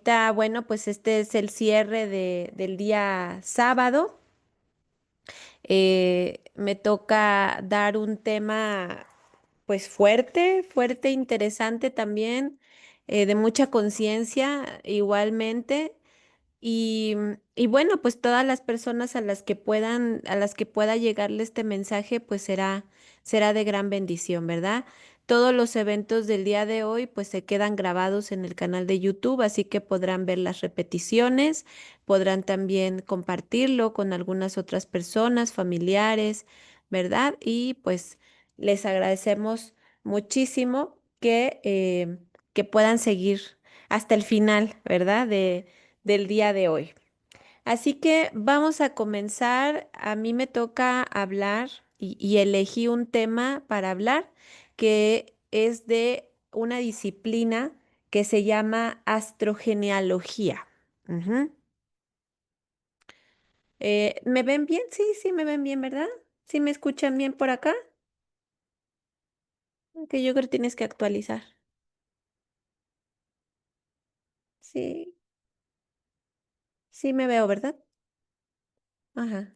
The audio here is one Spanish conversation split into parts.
ahorita, bueno, pues este es el cierre del día sábado. Me toca dar un tema pues fuerte, fuerte, interesante también, de mucha conciencia igualmente. Y bueno, pues todas las personas a las que puedan, a las que pueda llegarle este mensaje, pues será de gran bendición, ¿verdad? Todos los eventos del día de hoy, pues se quedan grabados en el canal de YouTube, así que podrán ver las repeticiones, podrán también compartirlo con algunas otras personas, familiares, ¿verdad? Y pues les agradecemos muchísimo que puedan seguir hasta el final, ¿verdad? Del día de hoy. Así que vamos a comenzar. A mí me toca hablar y elegí un tema para hablar que es de una disciplina que se llama astrogenealogía. Ujú. ¿Me ven bien? Sí, sí, me ven bien, ¿verdad? ¿Sí me escuchan bien por acá? Que yo creo que tienes que actualizar. Sí, sí me veo, ¿verdad? Ajá.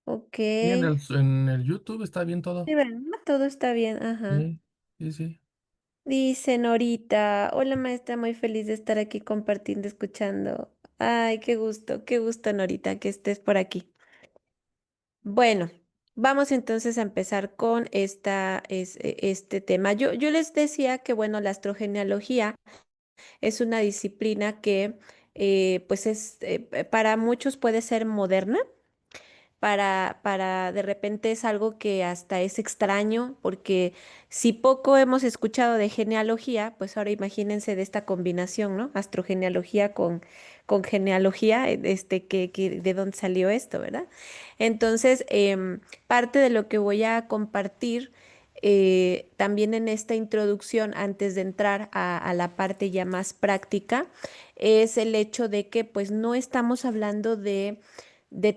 Ok. Sí, en Sí, en el YouTube está bien todo. ¿verdad? Todo está bien, ajá. Sí, sí, sí. Dice Norita, hola maestra, muy feliz de estar aquí compartiendo, escuchando. Ay, qué gusto Norita, que estés por aquí. Bueno, vamos entonces a empezar con este tema. Yo les decía que, bueno, la astrogenealogía es una disciplina que, pues para muchos puede ser moderna, para de repente es algo que hasta es extraño, porque si poco hemos escuchado de genealogía, pues ahora imagínense de esta combinación, ¿no? Astrogenealogía con genealogía, de dónde salió esto, ¿verdad? Entonces, parte de lo que voy a compartir también en esta introducción, antes de entrar a la parte ya más práctica, es el hecho de que pues no estamos hablando de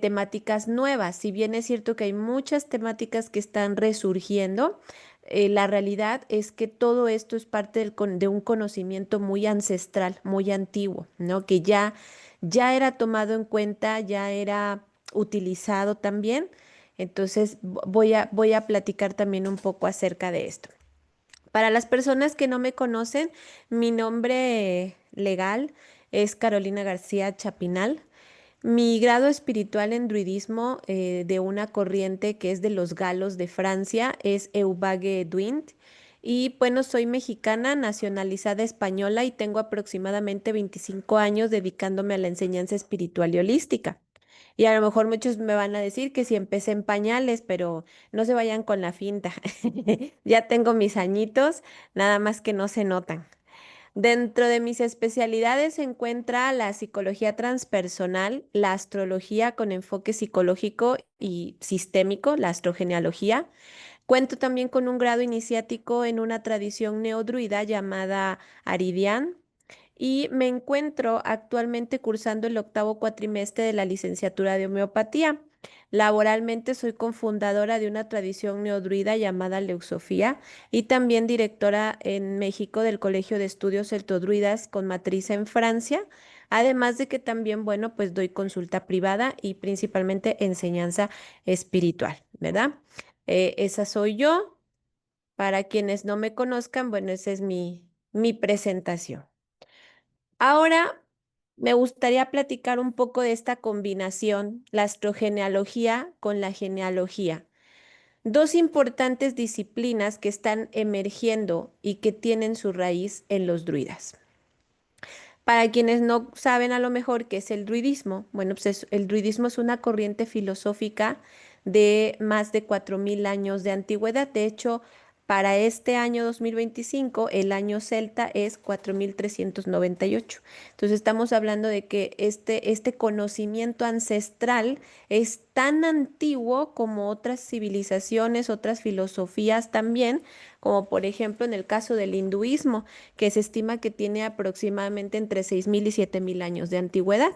temáticas nuevas. Si bien es cierto que hay muchas temáticas que están resurgiendo, la realidad es que todo esto es parte de un conocimiento muy ancestral, muy antiguo, ¿no? Que ya era tomado en cuenta, ya era utilizado también. Entonces voy a platicar también un poco acerca de esto. Para las personas que no me conocen, mi nombre legal es Carolina García Chapinal. Mi grado espiritual en druidismo de una corriente que es de los galos de Francia es Eubague Druid. Y bueno, soy mexicana, nacionalizada española y tengo aproximadamente 25 años dedicándome a la enseñanza espiritual y holística. Y a lo mejor muchos me van a decir que si empecé en pañales, pero no se vayan con la finta. Ya tengo mis añitos, nada más que no se notan. Dentro de mis especialidades se encuentra la psicología transpersonal, la astrología con enfoque psicológico y sistémico, la astrogenealogía. Cuento también con un grado iniciático en una tradición neodruida llamada Aridian y me encuentro actualmente cursando el octavo cuatrimestre de la licenciatura de homeopatía. Laboralmente soy cofundadora de una tradición neodruida llamada Leucofía y también directora en México del Colegio de Estudios Celtodruidas con matriz en Francia. Además de que también, bueno, pues doy consulta privada y principalmente enseñanza espiritual, ¿verdad? Esa soy yo. Para quienes no me conozcan, bueno, esa es mi presentación. Ahora me gustaría platicar un poco de esta combinación, la astrogenealogía con la genealogía. Dos importantes disciplinas que están emergiendo y que tienen su raíz en los druidas. Para quienes no saben a lo mejor qué es el druidismo, bueno, pues el druidismo es una corriente filosófica de más de 4.000 años de antigüedad. De hecho, para este año 2025, el año celta es 4.398. Entonces, estamos hablando de que este conocimiento ancestral es tan antiguo como otras civilizaciones, otras filosofías también, como por ejemplo en el caso del hinduismo que se estima que tiene aproximadamente entre 6.000 y 7.000 años de antigüedad.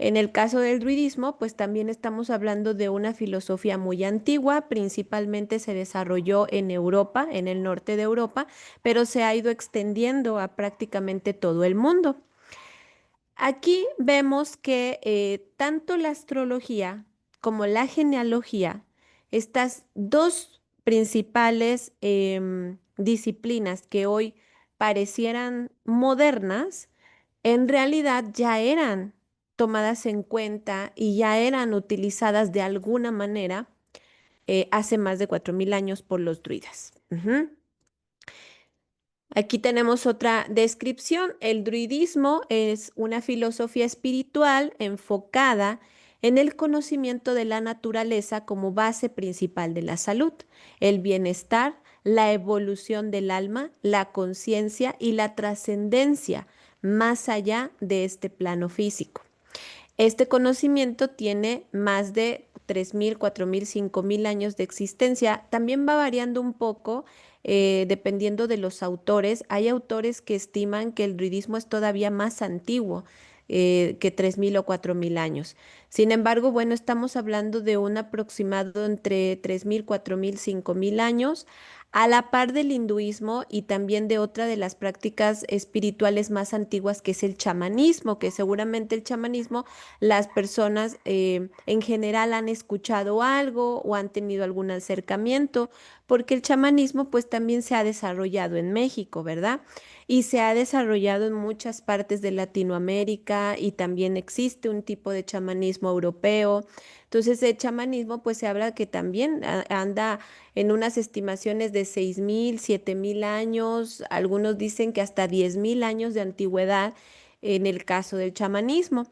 En el caso del druidismo, pues también estamos hablando de una filosofía muy antigua, principalmente se desarrolló en Europa, en el norte de Europa, pero se ha ido extendiendo a prácticamente todo el mundo. Aquí vemos que tanto la astrología como la genealogía, estas dos principales disciplinas que hoy parecieran modernas, en realidad ya eran tomadas en cuenta y ya eran utilizadas de alguna manera hace más de 4000 años por los druidas. Ujú. Aquí tenemos otra descripción. El druidismo es una filosofía espiritual enfocada en el conocimiento de la naturaleza como base principal de la salud, el bienestar, la evolución del alma, la conciencia y la trascendencia más allá de este plano físico. Este conocimiento tiene más de 3000, 4000, 5000 años de existencia. También va variando un poco dependiendo de los autores. Hay autores que estiman que el druidismo es todavía más antiguo que 3000 o 4000 años. Sin embargo, bueno, estamos hablando de un aproximado entre 3000, 4000, 5000 años, a la par del hinduismo y también de otra de las prácticas espirituales más antiguas, que es el chamanismo, que seguramente el chamanismo las personas en general han escuchado algo o han tenido algún acercamiento, porque el chamanismo pues también se ha desarrollado en México, ¿verdad? Y se ha desarrollado en muchas partes de Latinoamérica y también existe un tipo de chamanismo europeo. Entonces, el chamanismo pues se habla que también anda en unas estimaciones de 6000, 7000 años, algunos dicen que hasta 10000 años de antigüedad en el caso del chamanismo.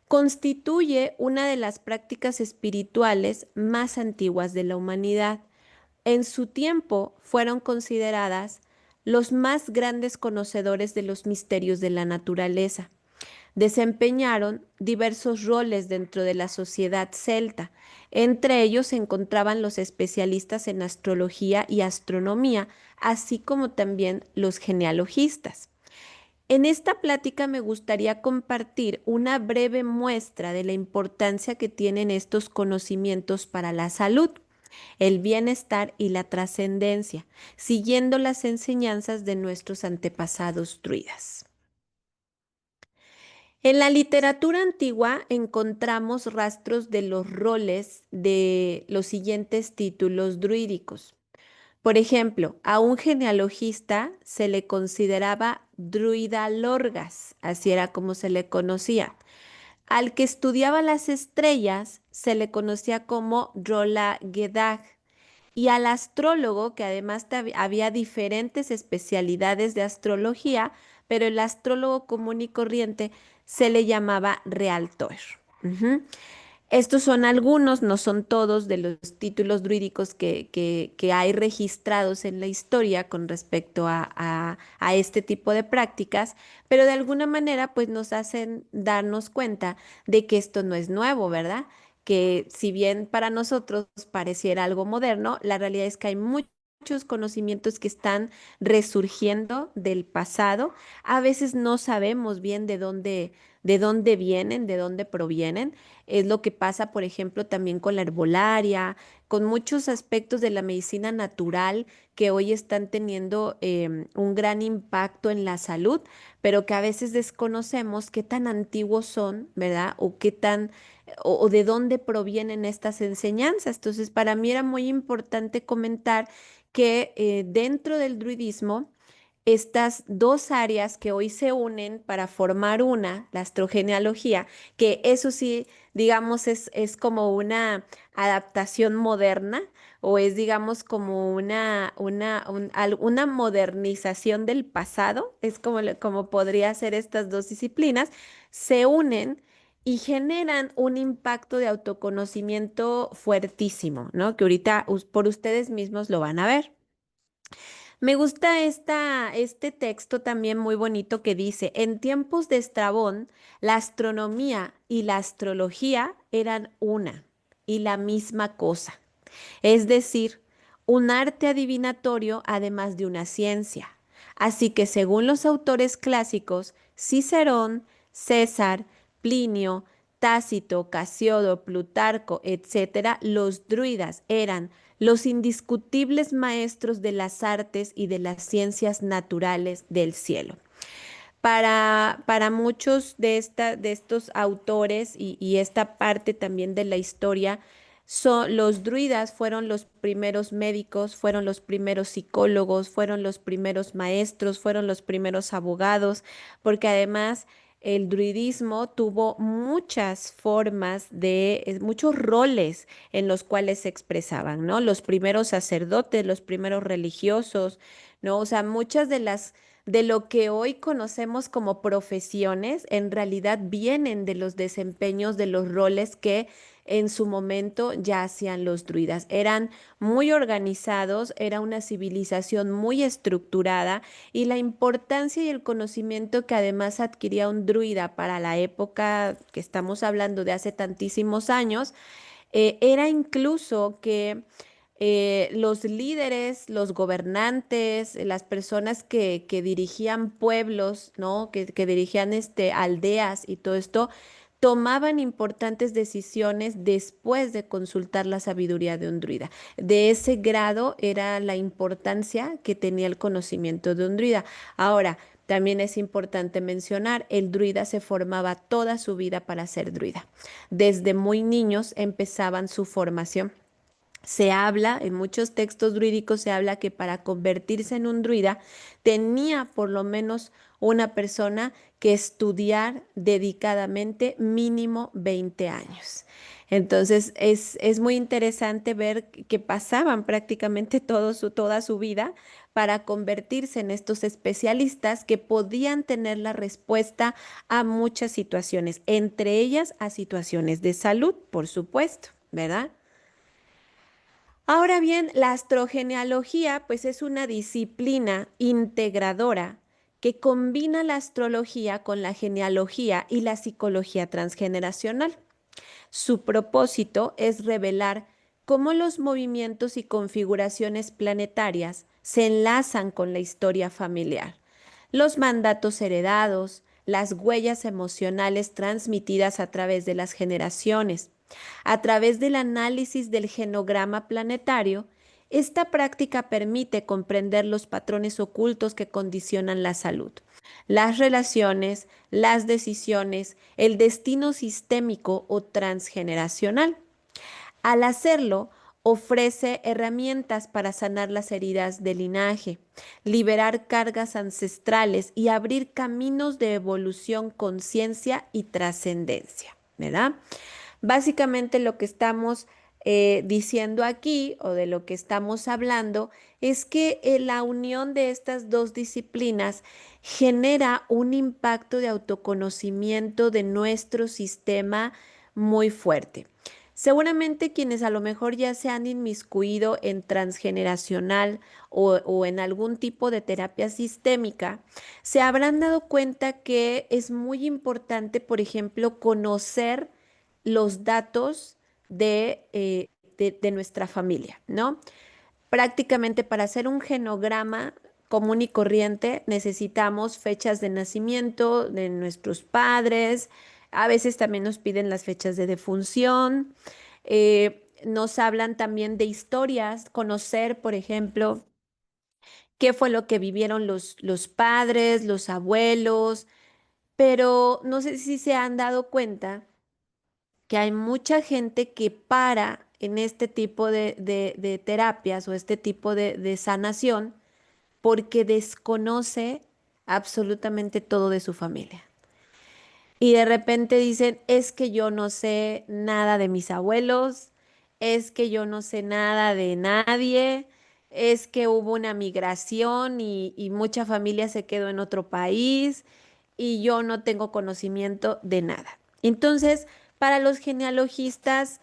Constituye una de las prácticas espirituales más antiguas de la humanidad. En su tiempo fueron consideradas los más grandes conocedores de los misterios de la naturaleza. Desempeñaron diversos roles dentro de la sociedad celta. Entre ellos se encontraban los especialistas en astrología y astronomía, así como también los genealogistas. En esta plática me gustaría compartir una breve muestra de la importancia que tienen estos conocimientos para la salud, el bienestar y la trascendencia, siguiendo las enseñanzas de nuestros antepasados druidas. En la literatura antigua encontramos rastros de los roles de los siguientes títulos druídicos. Por ejemplo, a un genealogista se le consideraba druida lorgas, así era como se le conocía. Al que estudiaba las estrellas se le conocía como Rola Gedag. Y al astrólogo, que además había diferentes especialidades de astrología, pero el astrólogo común y corriente se le llamaba realtor. Ujú. Estos son algunos, no son todos, de los títulos druídicos que hay registrados en la historia con respecto a este tipo de prácticas, pero de alguna manera pues nos hacen darnos cuenta de que esto no es nuevo, ¿verdad? Que si bien para nosotros pareciera algo moderno, la realidad es que hay muchos conocimientos que están resurgiendo del pasado. A veces no sabemos bien de dónde vienen, de dónde provienen. Es lo que pasa, por ejemplo, también con la herbolaria, con muchos aspectos de la medicina natural que hoy están teniendo un gran impacto en la salud, pero que a veces desconocemos qué tan antiguos son, ¿verdad? O qué tan, o de dónde provienen estas enseñanzas. Entonces, para mí era muy importante comentar que dentro del druidismo, estas dos áreas que hoy se unen para formar una, la astrogenealogía, que eso sí, digamos, es como una adaptación moderna o es, digamos, como una modernización del pasado, es como, como podría ser estas dos disciplinas, se unen y generan un impacto de autoconocimiento fuertísimo, ¿no? Que ahorita por ustedes mismos lo van a ver. Me gusta este texto también muy bonito que dice, en tiempos de Estrabón, la astronomía y la astrología eran una y la misma cosa, es decir, un arte adivinatorio además de una ciencia. Así que según los autores clásicos, Cicerón, César, Plinio, Tácito, Casiodo, Plutarco, etcétera, los druidas eran los indiscutibles maestros de las artes y de las ciencias naturales del cielo. para muchos de estos autores y esta parte también de la historia, los druidas fueron los primeros médicos, fueron los primeros psicólogos, fueron los primeros maestros, fueron los primeros abogados, porque además el druidismo tuvo muchas formas muchos roles en los cuales se expresaban, ¿no? Los primeros sacerdotes, los primeros religiosos, ¿no? O sea, muchas de lo que hoy conocemos como profesiones, en realidad vienen de los desempeños de los roles que en su momento ya hacían los druidas. Eran muy organizados, era una civilización muy estructurada y la importancia y el conocimiento que además adquiría un druida para la época que estamos hablando de hace tantísimos años, era incluso que los líderes, los gobernantes, las personas que dirigían pueblos, ¿no? Que dirigían aldeas y todo esto, tomaban importantes decisiones después de consultar la sabiduría de un druida. De ese grado era la importancia que tenía el conocimiento de un druida. Ahora, también es importante mencionar, el druida se formaba toda su vida para ser druida. Desde muy niños empezaban su formación. Se habla, en muchos textos druídicos se habla que para convertirse en un druida tenía por lo menos una persona que estudiar dedicadamente mínimo 20 años. Entonces es muy interesante ver que pasaban prácticamente toda su vida para convertirse en estos especialistas que podían tener la respuesta a muchas situaciones, entre ellas a situaciones de salud, por supuesto, ¿verdad? Ahora bien, la astrogenealogía pues es una disciplina integradora que combina la astrología con la genealogía y la psicología transgeneracional. Su propósito es revelar cómo los movimientos y configuraciones planetarias se enlazan con la historia familiar, los mandatos heredados, las huellas emocionales transmitidas a través de las generaciones. A través del análisis del genograma planetario, esta práctica permite comprender los patrones ocultos que condicionan la salud, las relaciones, las decisiones, el destino sistémico o transgeneracional. Al hacerlo, ofrece herramientas para sanar las heridas del linaje, liberar cargas ancestrales y abrir caminos de evolución, conciencia y trascendencia, ¿verdad? Básicamente lo que estamos diciendo aquí o de lo que estamos hablando es que la unión de estas dos disciplinas genera un impacto de autoconocimiento de nuestro sistema muy fuerte. Seguramente quienes a lo mejor ya se han inmiscuido en transgeneracional o en algún tipo de terapia sistémica, se habrán dado cuenta que es muy importante, por ejemplo, conocer los datos de nuestra familia, ¿no? Prácticamente para hacer un genograma común y corriente necesitamos fechas de nacimiento de nuestros padres, a veces también nos piden las fechas de defunción, nos hablan también de historias, conocer, por ejemplo, qué fue lo que vivieron los padres, los abuelos, pero no sé si se han dado cuenta que hay mucha gente que para en este tipo de terapias o este tipo de sanación porque desconoce absolutamente todo de su familia. Y de repente dicen, es que yo no sé nada de mis abuelos, es que yo no sé nada de nadie, es que hubo una migración y mucha familia se quedó en otro país y yo no tengo conocimiento de nada. Entonces, para los genealogistas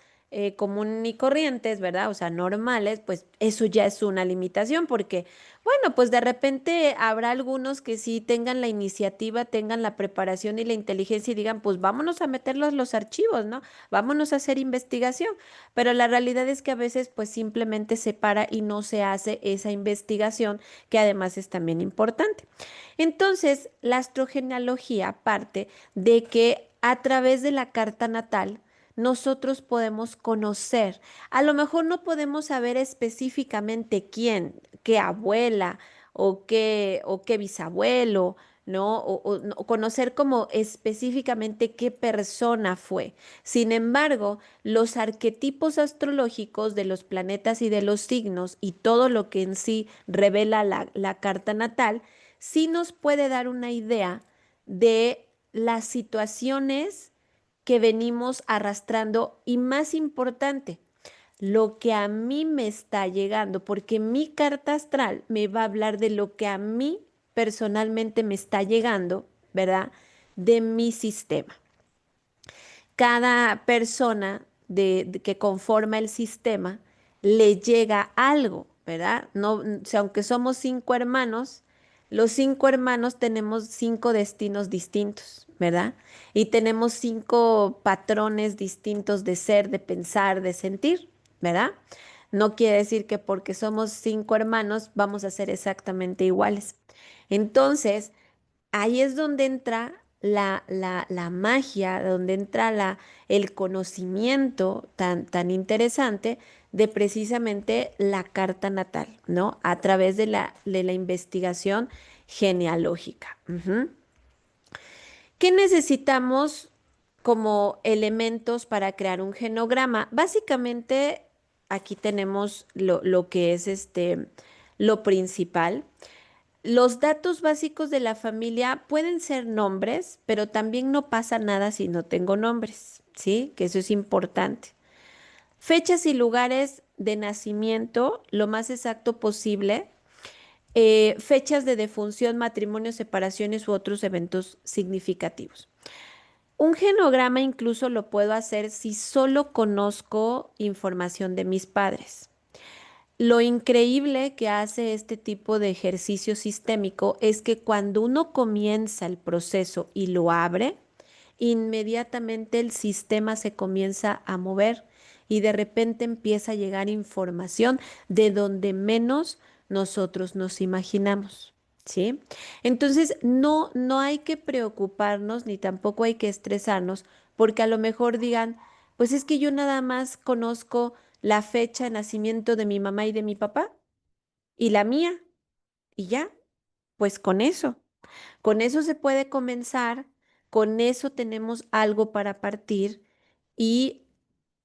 común y corrientes, ¿verdad? O sea, normales, pues eso ya es una limitación porque, bueno, pues de repente habrá algunos que sí tengan la iniciativa, tengan la preparación y la inteligencia y digan, pues vámonos a meterlos los archivos, ¿no? Vámonos a hacer investigación. Pero la realidad es que a veces pues simplemente se para y no se hace esa investigación que además es también importante. Entonces, la astrogenealogía parte de que a través de la carta natal, nosotros podemos conocer, a lo mejor no podemos saber específicamente quién, qué abuela o qué bisabuelo, ¿no? O conocer como específicamente qué persona fue. Sin embargo, los arquetipos astrológicos de los planetas y de los signos y todo lo que en sí revela la carta natal, sí nos puede dar una idea de las situaciones que venimos arrastrando y más importante, lo que a mí me está llegando, porque mi carta astral me va a hablar de lo que a mí personalmente me está llegando, ¿verdad? De mi sistema. Cada persona que conforma el sistema le llega algo, ¿verdad? No, si aunque somos 5 hermanos, los 5 hermanos tenemos 5 destinos distintos, ¿verdad? Y tenemos 5 patrones distintos de ser, de pensar, de sentir, ¿verdad? No quiere decir que porque somos 5 hermanos vamos a ser exactamente iguales. Entonces, ahí es donde entra la magia, donde entra el conocimiento tan interesante de precisamente la carta natal, ¿no? A través de la investigación genealógica. Ujú. ¿Qué necesitamos como elementos para crear un genograma? Básicamente, aquí tenemos lo que es lo principal. Los datos básicos de la familia pueden ser nombres, pero también no pasa nada si no tengo nombres, ¿sí? Que eso es importante. Fechas y lugares de nacimiento, lo más exacto posible. Fechas de defunción, matrimonio, separaciones u otros eventos significativos. Un genograma incluso lo puedo hacer si solo conozco información de mis padres. Lo increíble que hace este tipo de ejercicio sistémico es que cuando uno comienza el proceso y lo abre, inmediatamente el sistema se comienza a mover y de repente empieza a llegar información de donde menos nosotros nos imaginamos, ¿sí? Entonces, no hay que preocuparnos ni tampoco hay que estresarnos porque a lo mejor digan, pues es que yo nada más conozco la fecha de nacimiento de mi mamá y de mi papá y la mía y ya, pues con eso se puede comenzar, con eso tenemos algo para partir y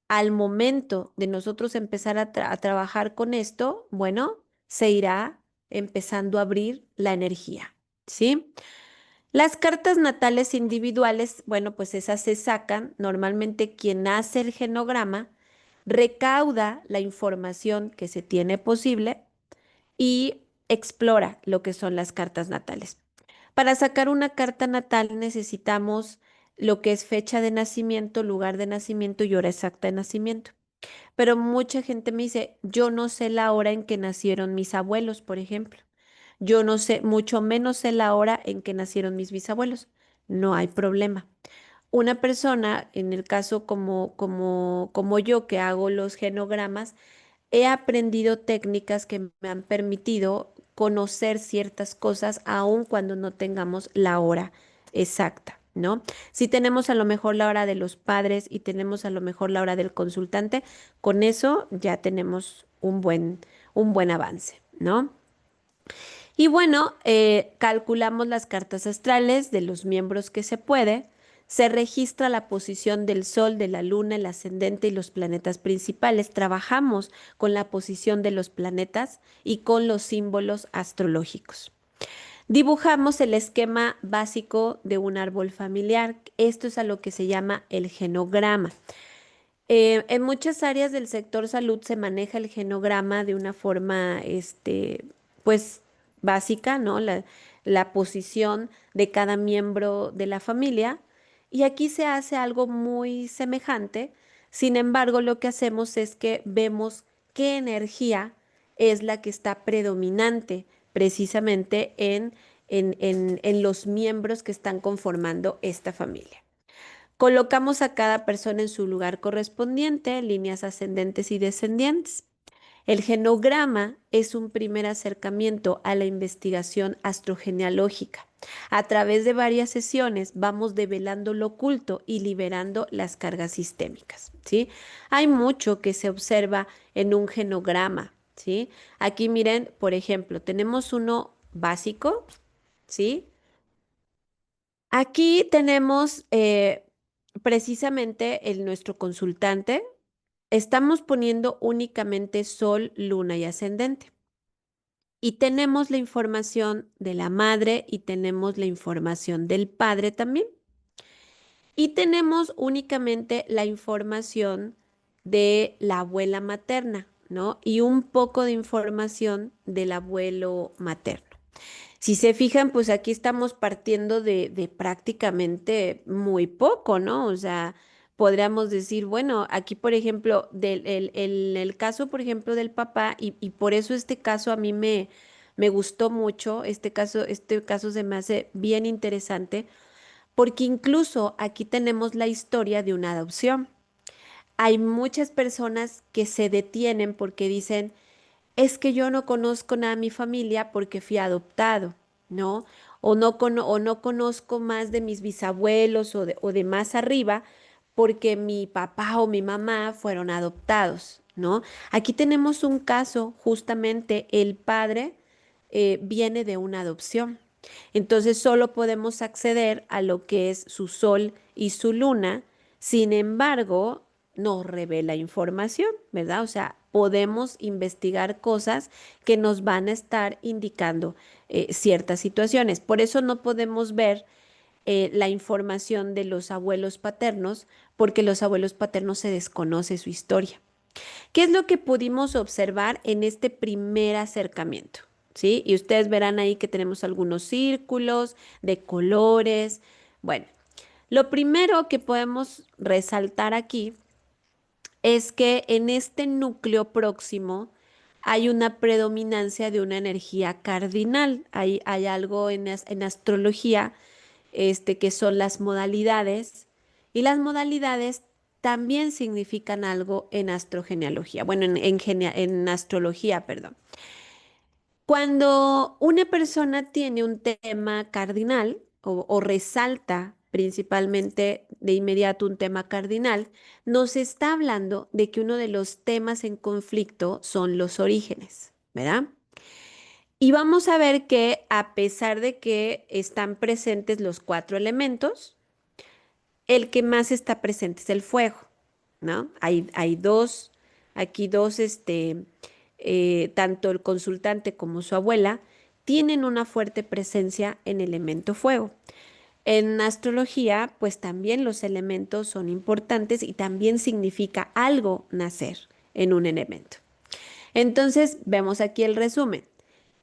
al momento de nosotros empezar a trabajar con esto, bueno, se irá empezando a abrir la energía, ¿sí? Las cartas natales individuales, bueno, pues esas se sacan. Normalmente quien hace el genograma recauda la información que se tiene posible y explora lo que son las cartas natales. Para sacar una carta natal necesitamos lo que es fecha de nacimiento, lugar de nacimiento y hora exacta de nacimiento. Pero mucha gente me dice, yo no sé la hora en que nacieron mis abuelos, por ejemplo. Yo no sé, mucho menos sé la hora en que nacieron mis bisabuelos. No hay problema. Una persona, en el caso como yo que hago los genogramas, he aprendido técnicas que me han permitido conocer ciertas cosas aun cuando no tengamos la hora exacta, ¿no? Si tenemos a lo mejor la hora de los padres y tenemos a lo mejor la hora del consultante, con eso ya tenemos un buen avance, ¿no? Y bueno, calculamos las cartas astrales de los miembros que se puede. Se registra la posición del Sol, de la Luna, el ascendente y los planetas principales. Trabajamos con la posición de los planetas y con los símbolos astrológicos. Dibujamos el esquema básico de un árbol familiar. Esto es a lo que se llama el genograma. En muchas áreas del sector salud se maneja el genograma de una forma, pues, básica, ¿no? La posición de cada miembro de la familia. Y aquí se hace algo muy semejante. Sin embargo, lo que hacemos es que vemos qué energía es la que está predominante precisamente en los miembros que están conformando esta familia. Colocamos a cada persona en su lugar correspondiente, líneas ascendentes y descendientes. El genograma es un primer acercamiento a la investigación astrogenealógica. A través de varias sesiones vamos develando lo oculto y liberando las cargas sistémicas, ¿sí? Hay mucho que se observa en un genograma, ¿sí? Aquí miren, por ejemplo, tenemos uno básico, ¿sí? Aquí tenemos precisamente nuestro consultante. Estamos poniendo únicamente sol, luna y ascendente. Y tenemos la información de la madre y tenemos la información del padre también. Y tenemos únicamente la información de la abuela materna, ¿no? Y un poco de información del abuelo materno. Si se fijan, pues aquí estamos partiendo de prácticamente muy poco, ¿no? O sea, podríamos decir, bueno, aquí, por ejemplo, el caso, por ejemplo, del papá, y por eso este caso a mí me gustó mucho, este caso se me hace bien interesante, porque incluso aquí tenemos la historia de una adopción. Hay muchas personas que se detienen porque dicen, es que yo no conozco nada de mi familia porque fui adoptado, ¿no? O no conozco más de mis bisabuelos o de más arriba porque mi papá o mi mamá fueron adoptados, ¿no? Aquí tenemos un caso, justamente el padre viene de una adopción. Entonces solo podemos acceder a lo que es su sol y su luna. Sin embargo, nos revela información, ¿verdad? O sea, podemos investigar cosas que nos van a estar indicando ciertas situaciones. Por eso no podemos ver la información de los abuelos paternos, porque los abuelos paternos se desconoce su historia. ¿Qué es lo que pudimos observar en este primer acercamiento? ¿Sí? Y ustedes verán ahí que tenemos algunos círculos de colores. Bueno, lo primero que podemos resaltar aquí es que en este núcleo próximo hay una predominancia de una energía cardinal. Hay algo en astrología, que son las modalidades, y las modalidades también significan algo en astrogenealogía, bueno, en astrología, perdón. Cuando una persona tiene un tema cardinal o resalta principalmente de inmediato un tema cardinal, nos está hablando de que uno de los temas en conflicto son los orígenes, ¿verdad? Y vamos a ver que a pesar de que están presentes los cuatro elementos, el que más está presente es el fuego, ¿no? Hay dos, aquí dos, tanto el consultante como su abuela tienen una fuerte presencia en el elemento fuego. En astrología, pues también los elementos son importantes y también significa algo nacer en un elemento. Entonces, vemos aquí el resumen.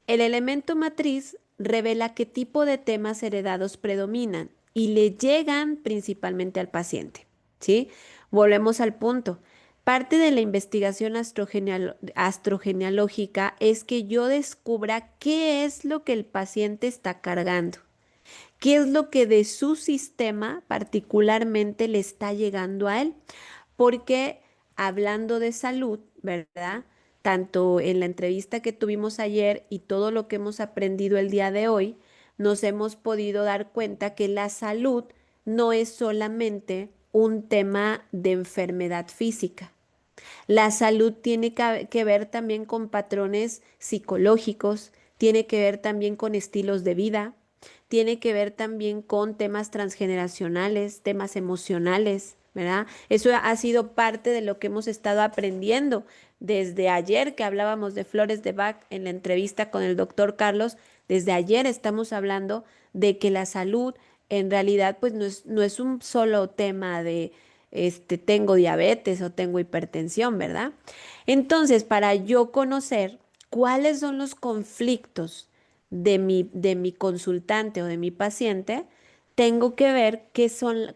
El elemento matriz revela qué tipo de temas heredados predominan y le llegan principalmente al paciente, ¿sí? Volvemos al punto. Parte de la investigación astrogenealógica es que yo descubra qué es lo que el paciente está cargando, qué es lo que de su sistema particularmente le está llegando a él, porque hablando de salud, ¿verdad? Tanto en la entrevista que tuvimos ayer y todo lo que hemos aprendido el día de hoy, nos hemos podido dar cuenta que la salud no es solamente un tema de enfermedad física. La salud tiene que ver también con patrones psicológicos, tiene que ver también con estilos de vida, tiene que ver también con temas transgeneracionales, temas emocionales, ¿verdad? Eso ha sido parte de lo que hemos estado aprendiendo desde ayer que hablábamos de flores de Bach en la entrevista con el doctor Carlos. Desde ayer estamos hablando de que la salud en realidad pues no es un solo tema de tengo diabetes o tengo hipertensión, ¿verdad? Entonces, para yo conocer cuáles son los conflictos de mi consultante o de mi paciente, tengo que ver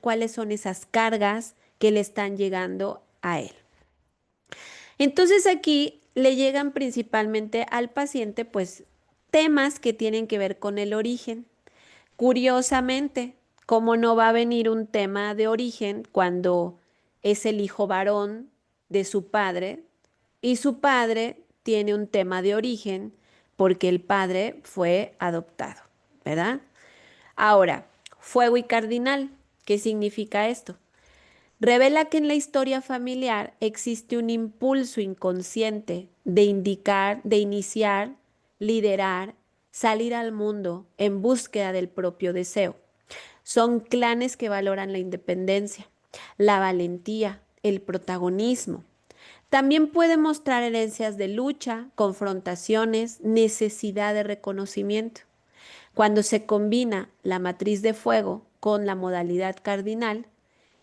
cuáles son esas cargas que le están llegando a él. Entonces aquí le llegan principalmente al paciente, pues, temas que tienen que ver con el origen. Curiosamente, ¿cómo no va a venir un tema de origen cuando es el hijo varón de su padre y su padre tiene un tema de origen porque el padre fue adoptado, ¿verdad? Ahora, fuego y cardinal, ¿qué significa esto? Revela que en la historia familiar existe un impulso inconsciente de indicar, de iniciar, liderar, salir al mundo en búsqueda del propio deseo. Son clanes que valoran la independencia, la valentía, el protagonismo. También puede mostrar herencias de lucha, confrontaciones, necesidad de reconocimiento. Cuando se combina la matriz de fuego con la modalidad cardinal,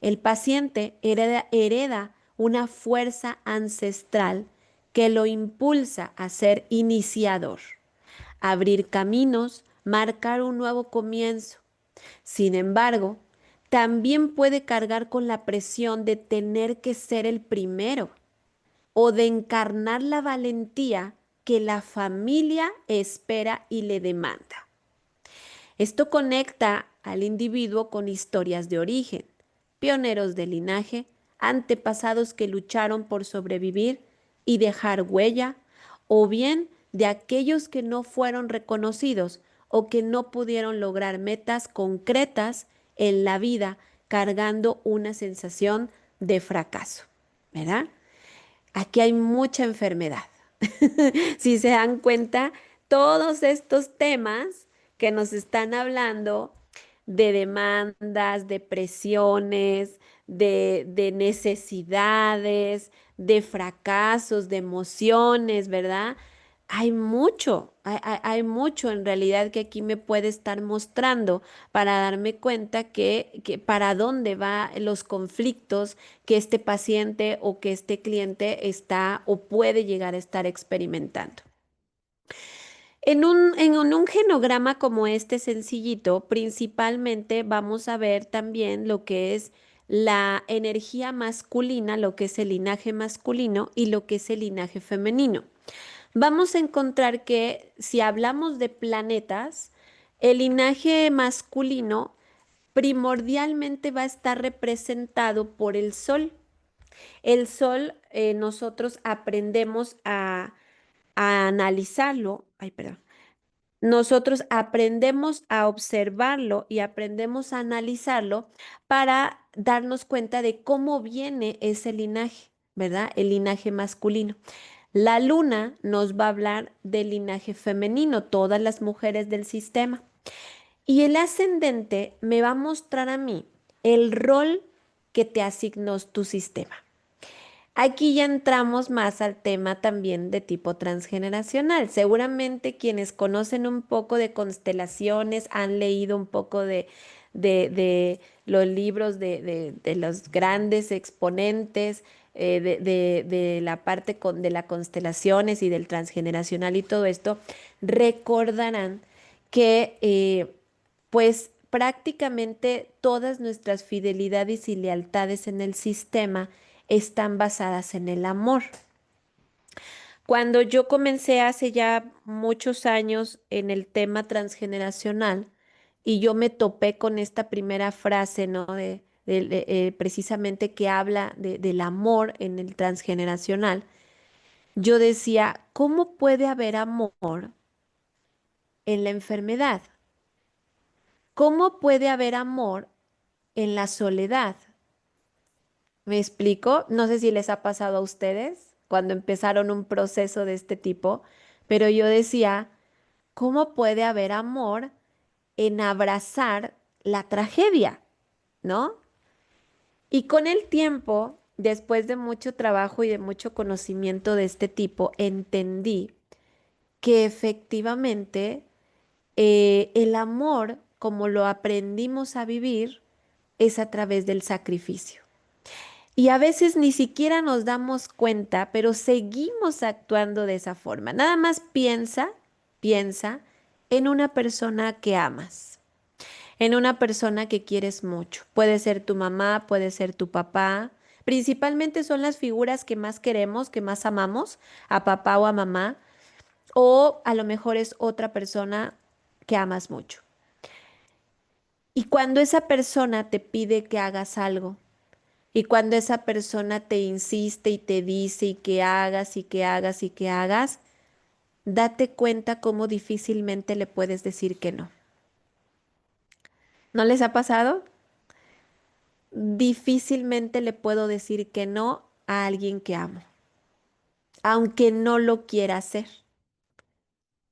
el paciente hereda una fuerza ancestral que lo impulsa a ser iniciador, abrir caminos, marcar un nuevo comienzo. Sin embargo, también puede cargar con la presión de tener que ser el primero o de encarnar la valentía que la familia espera y le demanda. Esto conecta al individuo con historias de origen, pioneros de linaje, antepasados que lucharon por sobrevivir y dejar huella, o bien de aquellos que no fueron reconocidos o que no pudieron lograr metas concretas en la vida cargando una sensación de fracaso, ¿verdad? Aquí hay mucha enfermedad. Si se dan cuenta, todos estos temas que nos están hablando de demandas, de presiones, de necesidades, de fracasos, de emociones, ¿verdad? Hay mucho en realidad que aquí me puede estar mostrando para darme cuenta que para dónde van los conflictos que este paciente o que este cliente está o puede llegar a estar experimentando. En un genograma como este sencillito, principalmente vamos a ver también lo que es la energía masculina, lo que es el linaje masculino y lo que es el linaje femenino. Vamos a encontrar que si hablamos de planetas, el linaje masculino primordialmente va a estar representado por el Sol. El Sol, nosotros aprendemos a analizarlo. Ay, perdón. Nosotros aprendemos a observarlo y aprendemos a analizarlo para darnos cuenta de cómo viene ese linaje, ¿verdad? El linaje masculino. La luna nos va a hablar del linaje femenino, todas las mujeres del sistema. Y el ascendente me va a mostrar a mí el rol que te asignó tu sistema. Aquí ya entramos más al tema también de tipo transgeneracional. Seguramente quienes conocen un poco de constelaciones han leído un poco de los libros de los grandes exponentes de la parte de las constelaciones y del transgeneracional y todo esto, recordarán que pues prácticamente todas nuestras fidelidades y lealtades en el sistema están basadas en el amor. Cuando yo comencé hace ya muchos años en el tema transgeneracional y yo me topé con esta primera frase, ¿no? Precisamente que habla del amor en el transgeneracional, yo decía, ¿cómo puede haber amor en la enfermedad? ¿Cómo puede haber amor en la soledad? ¿Me explico? No sé si les ha pasado a ustedes cuando empezaron un proceso de este tipo, pero yo decía, ¿cómo puede haber amor en abrazar la tragedia? ¿No? Y con el tiempo, después de mucho trabajo y de mucho conocimiento de este tipo, entendí que efectivamente el amor, como lo aprendimos a vivir, es a través del sacrificio. Y a veces ni siquiera nos damos cuenta, pero seguimos actuando de esa forma. Nada más piensa en una persona que amas, en una persona que quieres mucho. Puede ser tu mamá, puede ser tu papá. Principalmente son las figuras que más queremos, que más amamos, a papá o a mamá, o a lo mejor es otra persona que amas mucho. Y cuando esa persona te pide que hagas algo, y cuando esa persona te insiste y te dice y que hagas y que hagas y que hagas, date cuenta cómo difícilmente le puedes decir que no. ¿No les ha pasado? Difícilmente le puedo decir que no a alguien que amo, aunque no lo quiera hacer,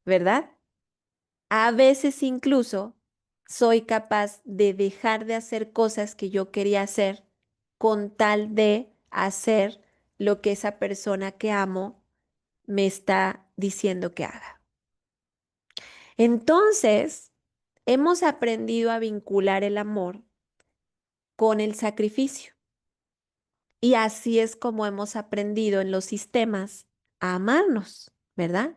¿verdad? A veces incluso soy capaz de dejar de hacer cosas que yo quería hacer con tal de hacer lo que esa persona que amo me está diciendo que haga. Entonces, hemos aprendido a vincular el amor con el sacrificio. Y así es como hemos aprendido en los sistemas a amarnos, ¿verdad?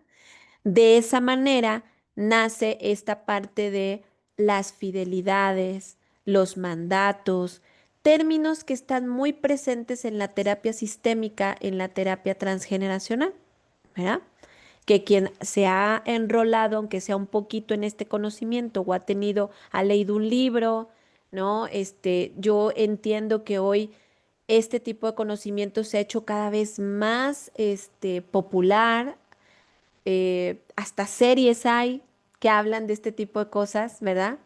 De esa manera nace esta parte de las fidelidades, los mandatos, términos que están muy presentes en la terapia sistémica, en la terapia transgeneracional, ¿verdad? Que quien se ha enrolado, aunque sea un poquito en este conocimiento o ha leído un libro, ¿no? Yo entiendo que hoy este tipo de conocimiento se ha hecho cada vez más, popular, hasta series hay que hablan de este tipo de cosas, ¿verdad?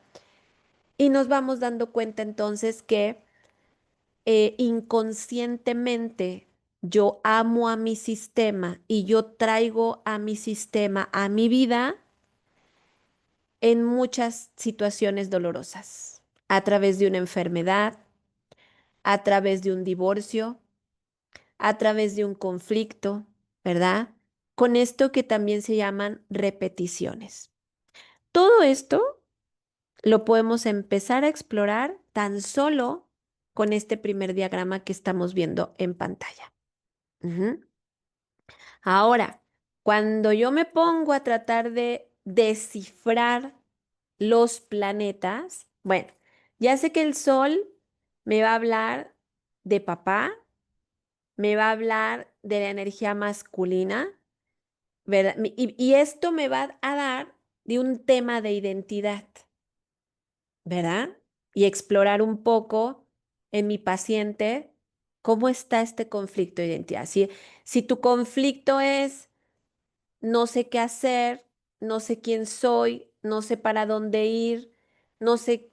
Y nos vamos dando cuenta entonces que inconscientemente yo amo a mi sistema y yo traigo a mi sistema a mi vida en muchas situaciones dolorosas, a través de una enfermedad, a través de un divorcio, a través de un conflicto, ¿verdad? Con esto que también se llaman repeticiones. Todo esto lo podemos empezar a explorar tan solo con este primer diagrama que estamos viendo en pantalla. Ujú. Ahora, cuando yo me pongo a tratar de descifrar los planetas, bueno, ya sé que el Sol me va a hablar de papá, me va a hablar de la energía masculina, ¿verdad? Y esto me va a dar de un tema de identidad. ¿Verdad? Y explorar un poco en mi paciente cómo está este conflicto de identidad. Si tu conflicto es no sé qué hacer, no sé quién soy, no sé para dónde ir, no sé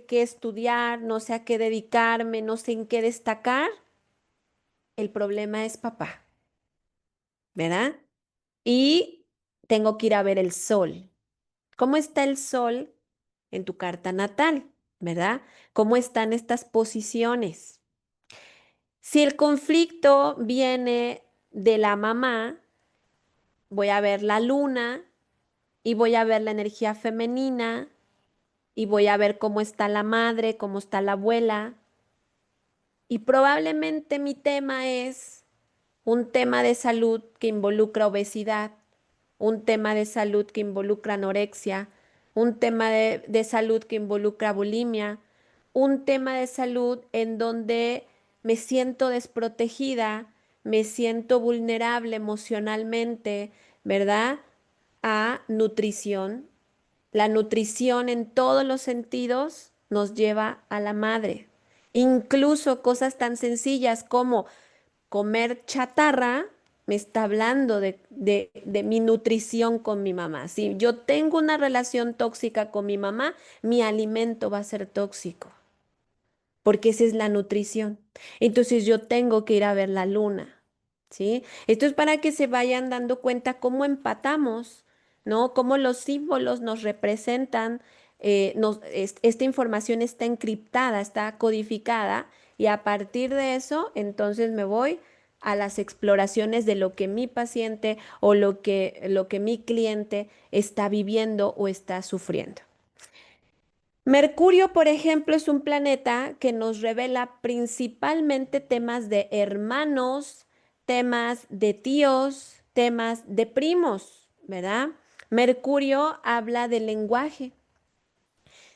qué estudiar, no sé a qué dedicarme, no sé en qué destacar, el problema es papá, ¿verdad? Y tengo que ir a ver el sol. ¿Cómo está el sol en tu carta natal? ¿Verdad? ¿Cómo están estas posiciones? Si el conflicto viene de la mamá, voy a ver la luna y voy a ver la energía femenina y voy a ver cómo está la madre, cómo está la abuela. Y probablemente mi tema es un tema de salud que involucra obesidad, un tema de salud que involucra anorexia, un tema de salud que involucra bulimia, un tema de salud en donde me siento desprotegida, me siento vulnerable emocionalmente, ¿verdad? A nutrición. La nutrición en todos los sentidos nos lleva a la madre. Incluso cosas tan sencillas como comer chatarra me está hablando de mi nutrición con mi mamá. Si yo tengo una relación tóxica con mi mamá, mi alimento va a ser tóxico, porque esa es la nutrición. Entonces yo tengo que ir a ver la luna, ¿sí? Esto es para que se vayan dando cuenta cómo empatamos, ¿no? Cómo los símbolos nos representan, esta información está encriptada, está codificada, y a partir de eso, entonces me voy a las exploraciones de lo que mi paciente o lo que mi cliente está viviendo o está sufriendo. Mercurio, por ejemplo, es un planeta que nos revela principalmente temas de hermanos, temas de tíos, temas de primos, ¿verdad? Mercurio habla del lenguaje.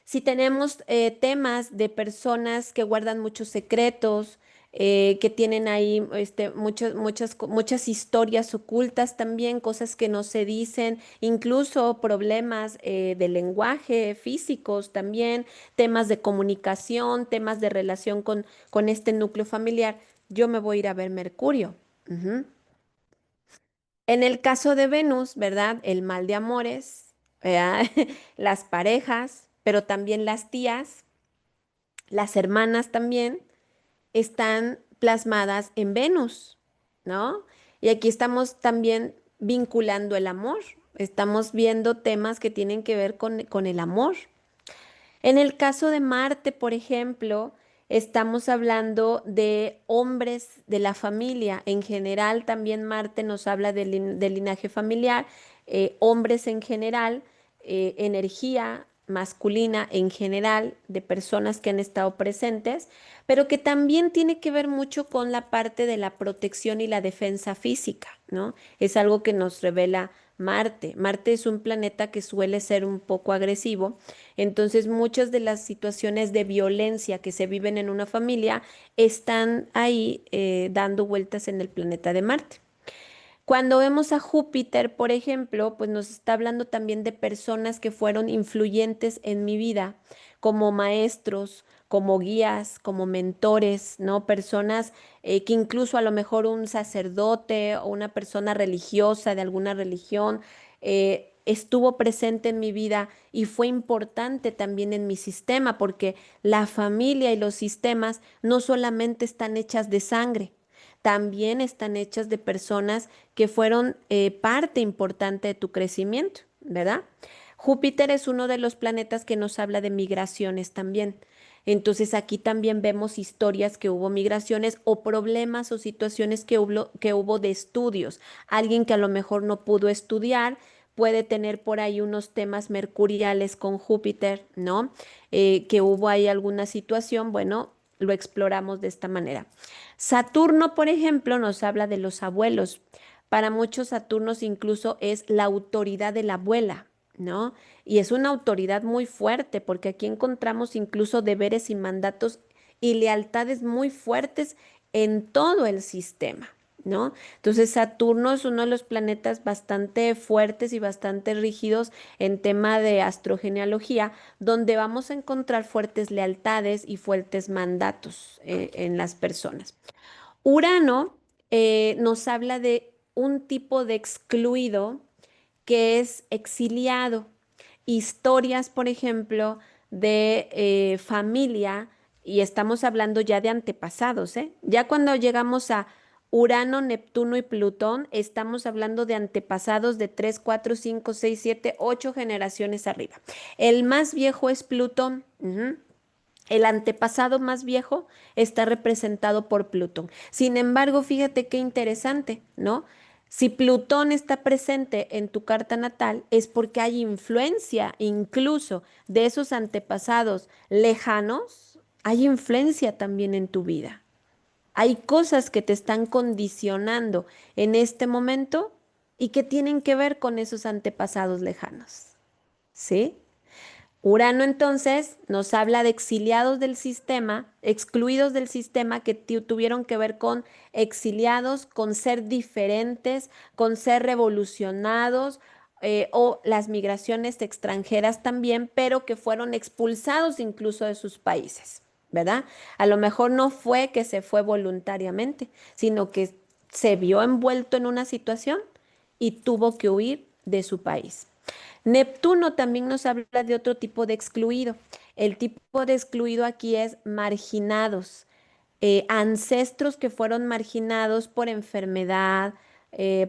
Si tenemos temas de personas que guardan muchos secretos, que tienen ahí muchas historias ocultas también, cosas que no se dicen, incluso problemas de lenguaje físicos también, temas de comunicación, temas de relación con este núcleo familiar, yo me voy a ir a ver Mercurio. Ujú. En el caso de Venus, ¿verdad? El mal de amores, ¿verdad? Las parejas, pero también las tías, las hermanas también están plasmadas en Venus, ¿no? Y aquí estamos también vinculando el amor. Estamos viendo temas que tienen que ver con el amor. En el caso de Marte, por ejemplo, estamos hablando de hombres de la familia. En general, también Marte nos habla del linaje familiar, hombres en general, energía masculina en general de personas que han estado presentes, pero que también tiene que ver mucho con la parte de la protección y la defensa física, ¿no? Es algo que nos revela Marte. Marte es un planeta que suele ser un poco agresivo, entonces muchas de las situaciones de violencia que se viven en una familia están ahí dando vueltas en el planeta de Marte. Cuando vemos a Júpiter, por ejemplo, pues nos está hablando también de personas que fueron influyentes en mi vida, como maestros, como guías, como mentores, ¿no? Personas que incluso a lo mejor un sacerdote o una persona religiosa de alguna religión estuvo presente en mi vida y fue importante también en mi sistema, porque la familia y los sistemas no solamente están hechas de sangre, también están hechas de personas que fueron parte importante de tu crecimiento, ¿verdad? Júpiter es uno de los planetas que nos habla de migraciones también. Entonces aquí también vemos historias que hubo migraciones o problemas o situaciones que hubo de estudios. Alguien que a lo mejor no pudo estudiar puede tener por ahí unos temas mercuriales con Júpiter, ¿no? Que hubo ahí alguna situación, bueno, lo exploramos de esta manera. Saturno, por ejemplo, nos habla de los abuelos. Para muchos Saturnos incluso es la autoridad de la abuela, ¿no? Y es una autoridad muy fuerte porque aquí encontramos incluso deberes y mandatos y lealtades muy fuertes en todo el sistema, ¿no? Entonces Saturno es uno de los planetas bastante fuertes y bastante rígidos en tema de astrogenealogía, donde vamos a encontrar fuertes lealtades y fuertes mandatos en las personas. Urano nos habla de un tipo de excluido que es exiliado. Historias, por ejemplo, de familia, y estamos hablando ya de antepasados, ¿eh? Ya cuando llegamos a Urano, Neptuno y Plutón, estamos hablando de antepasados de 3, 4, 5, 6, 7, 8 generaciones arriba. El más viejo es Plutón. Ujú. El antepasado más viejo está representado por Plutón. Sin embargo, fíjate qué interesante, ¿no? Si Plutón está presente en tu carta natal, es porque hay influencia incluso de esos antepasados lejanos, hay influencia también en tu vida. Hay cosas que te están condicionando en este momento y que tienen que ver con esos antepasados lejanos, ¿sí? Urano entonces nos habla de exiliados del sistema, excluidos del sistema que tuvieron que ver con exiliados, con ser diferentes, con ser revolucionados o las migraciones extranjeras también, pero que fueron expulsados incluso de sus países, ¿verdad? A lo mejor no fue que se fue voluntariamente, sino que se vio envuelto en una situación y tuvo que huir de su país. Neptuno también nos habla de otro tipo de excluido. El tipo de excluido aquí es marginados, ancestros que fueron marginados por enfermedad,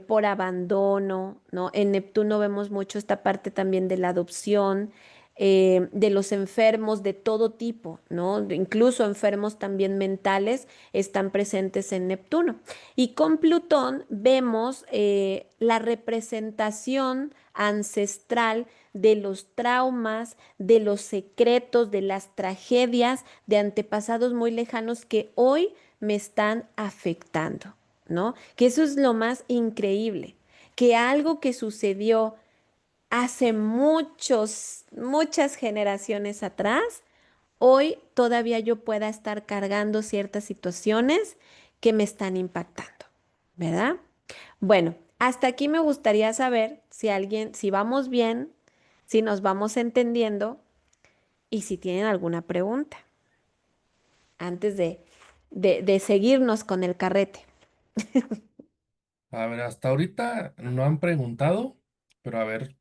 por abandono, ¿no? En Neptuno vemos mucho esta parte también de la adopción, de los enfermos de todo tipo, ¿no? Incluso enfermos también mentales están presentes en Neptuno. Y con Plutón vemos la representación ancestral de los traumas, de los secretos, de las tragedias de antepasados muy lejanos que hoy me están afectando, ¿no? Que eso es lo más increíble, que algo que sucedió hace muchas generaciones atrás, hoy todavía yo pueda estar cargando ciertas situaciones que me están impactando, ¿verdad? Bueno, hasta aquí me gustaría saber si vamos bien, si nos vamos entendiendo y si tienen alguna pregunta antes de seguirnos con el carrete. A ver, hasta ahorita no han preguntado, pero a ver,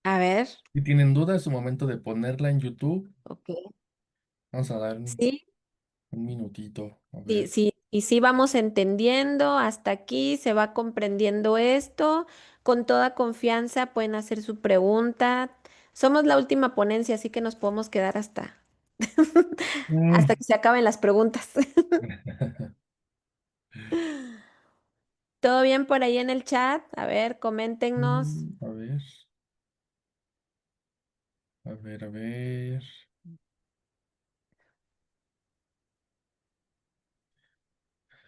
A ver, si tienen duda, es su momento de ponerla en YouTube. ok. Vamos a dar Sí, un minutito. A sí, ver. sí, y sí vamos entendiendo, hasta aquí se va comprendiendo esto. Con toda confianza pueden hacer su pregunta, Somos la última ponencia, así que nos podemos quedar hasta Mm. que se acaben las preguntas. ¿Todo bien por ahí en el chat? A ver, coméntenos. A ver, a ver.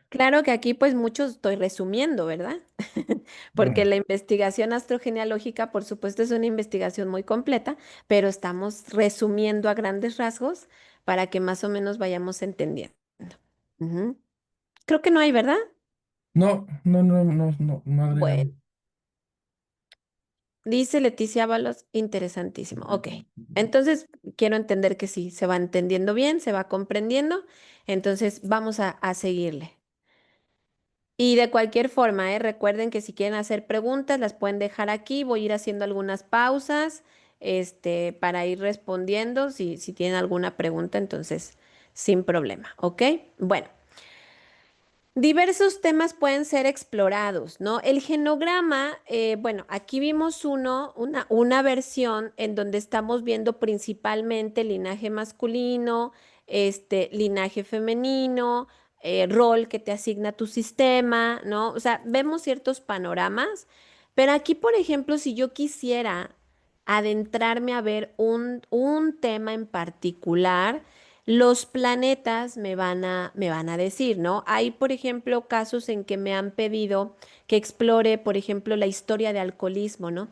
Claro que aquí pues mucho estoy resumiendo, ¿verdad? Porque Mm. la investigación astrogenealógica, por supuesto, es una investigación muy completa, pero estamos resumiendo a grandes rasgos para que más o menos vayamos entendiendo. Ujú. Creo que no hay, ¿verdad? No, no, no, no, no, no, Bueno, Adrián. dice Leticia Ábalos, interesantísimo. Ok, entonces quiero entender que sí, se va entendiendo bien, se va comprendiendo, entonces vamos a seguirle. Y de cualquier forma, recuerden que si quieren hacer preguntas, las pueden dejar aquí. Voy a ir haciendo algunas pausas, para ir respondiendo si tienen alguna pregunta, entonces sin problema, ¿ok? Bueno. Diversos temas pueden ser explorados, ¿no? El genograma, bueno, aquí vimos una versión en donde estamos viendo principalmente linaje masculino, linaje femenino, rol que te asigna tu sistema, ¿no? O sea, vemos ciertos panoramas, pero aquí, por ejemplo, si yo quisiera adentrarme a ver un tema en particular, los planetas me van a decir, ¿no? Hay, por ejemplo, casos en que me han pedido que explore, por ejemplo, la historia de alcoholismo, ¿no?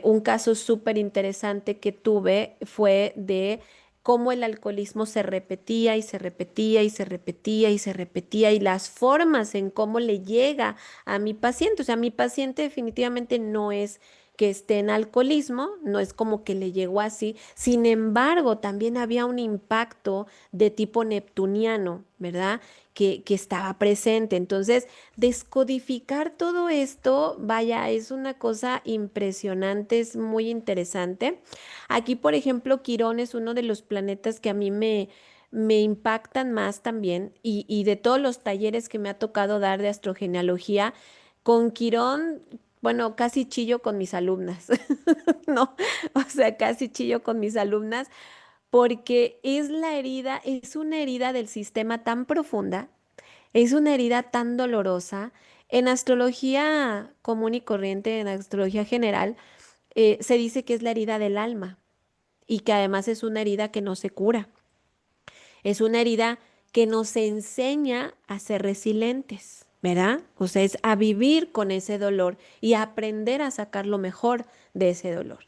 Un caso súper interesante que tuve fue de cómo el alcoholismo se repetía y se repetía y se repetía y se repetía y las formas en cómo le llega a mi paciente. O sea, mi paciente definitivamente no es que esté en alcoholismo, no es como que le llegó así. Sin embargo, también había un impacto de tipo neptuniano, ¿verdad? Que estaba presente. Entonces, descodificar todo esto, vaya, es una cosa impresionante, es muy interesante. Aquí, por ejemplo, Quirón es uno de los planetas que a mí me impactan más también y de todos los talleres que me ha tocado dar de astrogenealogía, con Quirón, bueno, casi chillo con mis alumnas, ¿no? O sea, casi chillo con mis alumnas porque es una herida del sistema tan profunda, es una herida tan dolorosa. En astrología común y corriente, en astrología general, se dice que es la herida del alma y que además es una herida que no se cura. Es una herida que nos enseña a ser resilientes, ¿verdad? O sea, es a vivir con ese dolor y a aprender a sacar lo mejor de ese dolor.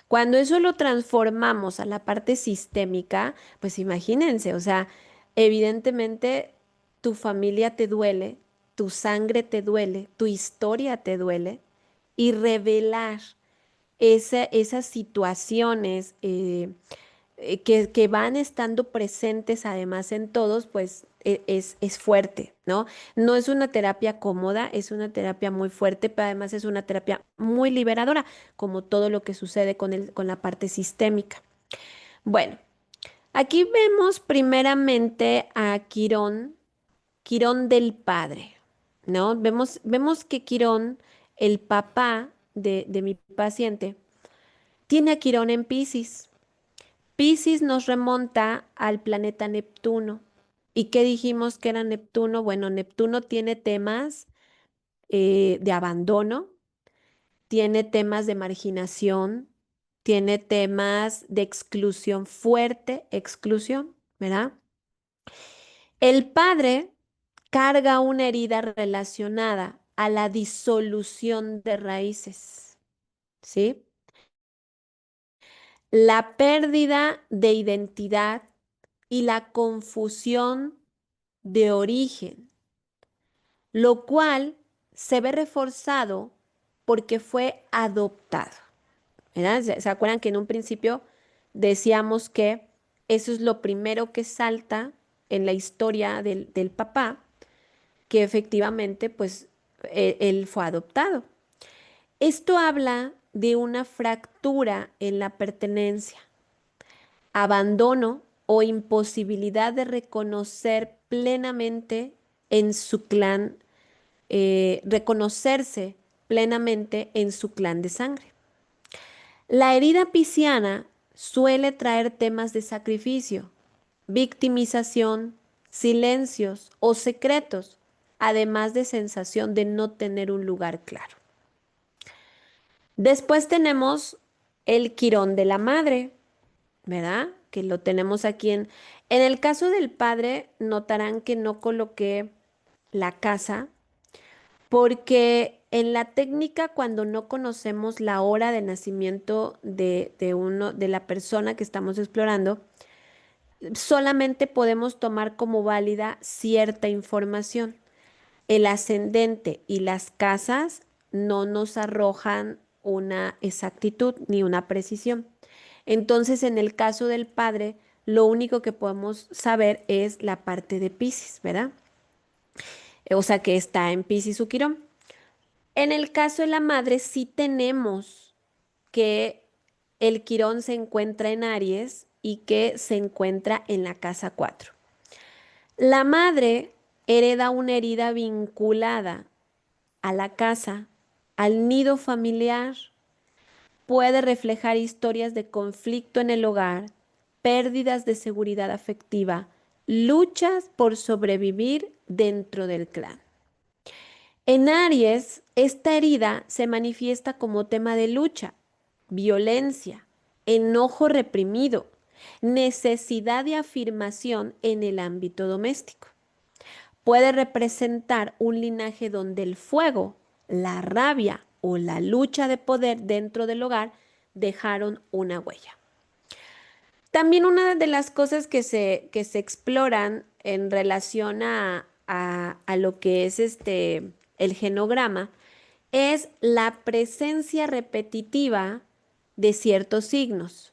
Cuando eso lo transformamos a la parte sistémica, pues imagínense, o sea, evidentemente tu familia te duele, tu sangre te duele, tu historia te duele, y revelar esas situaciones que van estando presentes además en todos, pues es fuerte, ¿no? No es una terapia cómoda, es una terapia muy fuerte, pero además es una terapia muy liberadora, como todo lo que sucede con la parte sistémica. Bueno, aquí vemos primeramente a Quirón, Quirón del padre, ¿no? Vemos que Quirón, el papá de mi paciente, tiene a Quirón en Piscis. Piscis nos remonta al planeta Neptuno. ¿Y qué dijimos que era Neptuno? Bueno, Neptuno tiene temas de abandono, tiene temas de marginación, tiene temas de exclusión, fuerte exclusión, ¿verdad? El padre carga una herida relacionada a la disolución de raíces, ¿sí? La pérdida de identidad y la confusión de origen, lo cual se ve reforzado porque fue adoptado, ¿verdad? ¿Se acuerdan que en un principio decíamos que eso es lo primero que salta en la historia del papá, que efectivamente, pues, él fue adoptado? Esto habla de una fractura en la pertenencia, abandono o imposibilidad de reconocer plenamente en su clan, reconocerse plenamente en su clan de sangre. La herida pisciana suele traer temas de sacrificio, victimización, silencios o secretos, además de sensación de no tener un lugar claro. Después tenemos el quirón de la madre, ¿verdad? Que lo tenemos aquí en el caso del padre, notarán que no coloqué la casa porque en la técnica, cuando no conocemos la hora de nacimiento de la persona que estamos explorando, solamente podemos tomar como válida cierta información. El ascendente y las casas no nos arrojan una exactitud ni una precisión. Entonces, en el caso del padre, lo único que podemos saber es la parte de Piscis, ¿verdad? O sea, que está en Piscis su quirón. En el caso de la madre, sí tenemos que el quirón se encuentra en Aries y que se encuentra en la casa 4. La madre hereda una herida vinculada a la casa, al nido familiar, puede reflejar historias de conflicto en el hogar, pérdidas de seguridad afectiva, luchas por sobrevivir dentro del clan. En Aries, esta herida se manifiesta como tema de lucha, violencia, enojo reprimido, necesidad de afirmación en el ámbito doméstico. Puede representar un linaje donde el fuego, la rabia o la lucha de poder dentro del hogar dejaron una huella. También una de las cosas que se exploran en relación a lo que es el genograma es la presencia repetitiva de ciertos signos.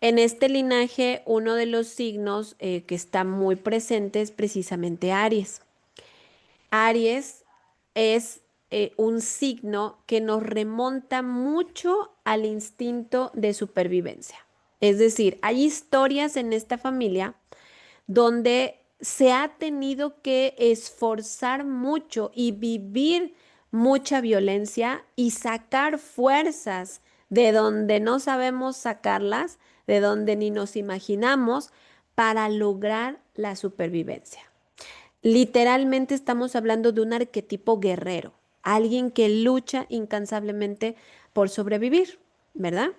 En este linaje, uno de los signos que está muy presente es precisamente Aries. Aries es un signo que nos remonta mucho al instinto de supervivencia. Es decir, hay historias en esta familia donde se ha tenido que esforzar mucho y vivir mucha violencia y sacar fuerzas de donde no sabemos sacarlas, de donde ni nos imaginamos, para lograr la supervivencia. Literalmente estamos hablando de un arquetipo guerrero, alguien que lucha incansablemente por sobrevivir, ¿verdad?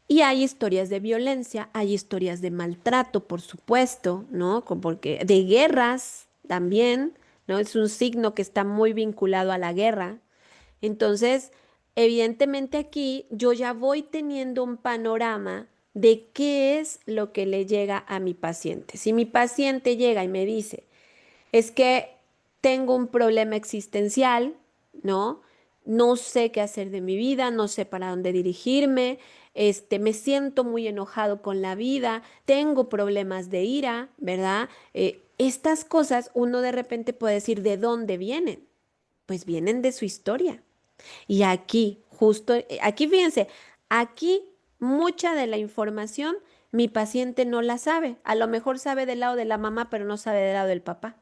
Y hay historias de violencia, hay historias de maltrato, por supuesto, ¿no? Porque de guerras también, ¿no? Es un signo que está muy vinculado a la guerra. Entonces, evidentemente aquí yo ya voy teniendo un panorama de qué es lo que le llega a mi paciente. Si mi paciente llega y me dice, es que tengo un problema existencial, ¿no? No sé qué hacer de mi vida, no sé para dónde dirigirme, me siento muy enojado con la vida, tengo problemas de ira, ¿verdad? Estas cosas uno de repente puede decir, ¿de dónde vienen? Pues vienen de su historia. Y aquí, justo, aquí fíjense, aquí mucha de la información mi paciente no la sabe. A lo mejor sabe del lado de la mamá, pero no sabe del lado del papá.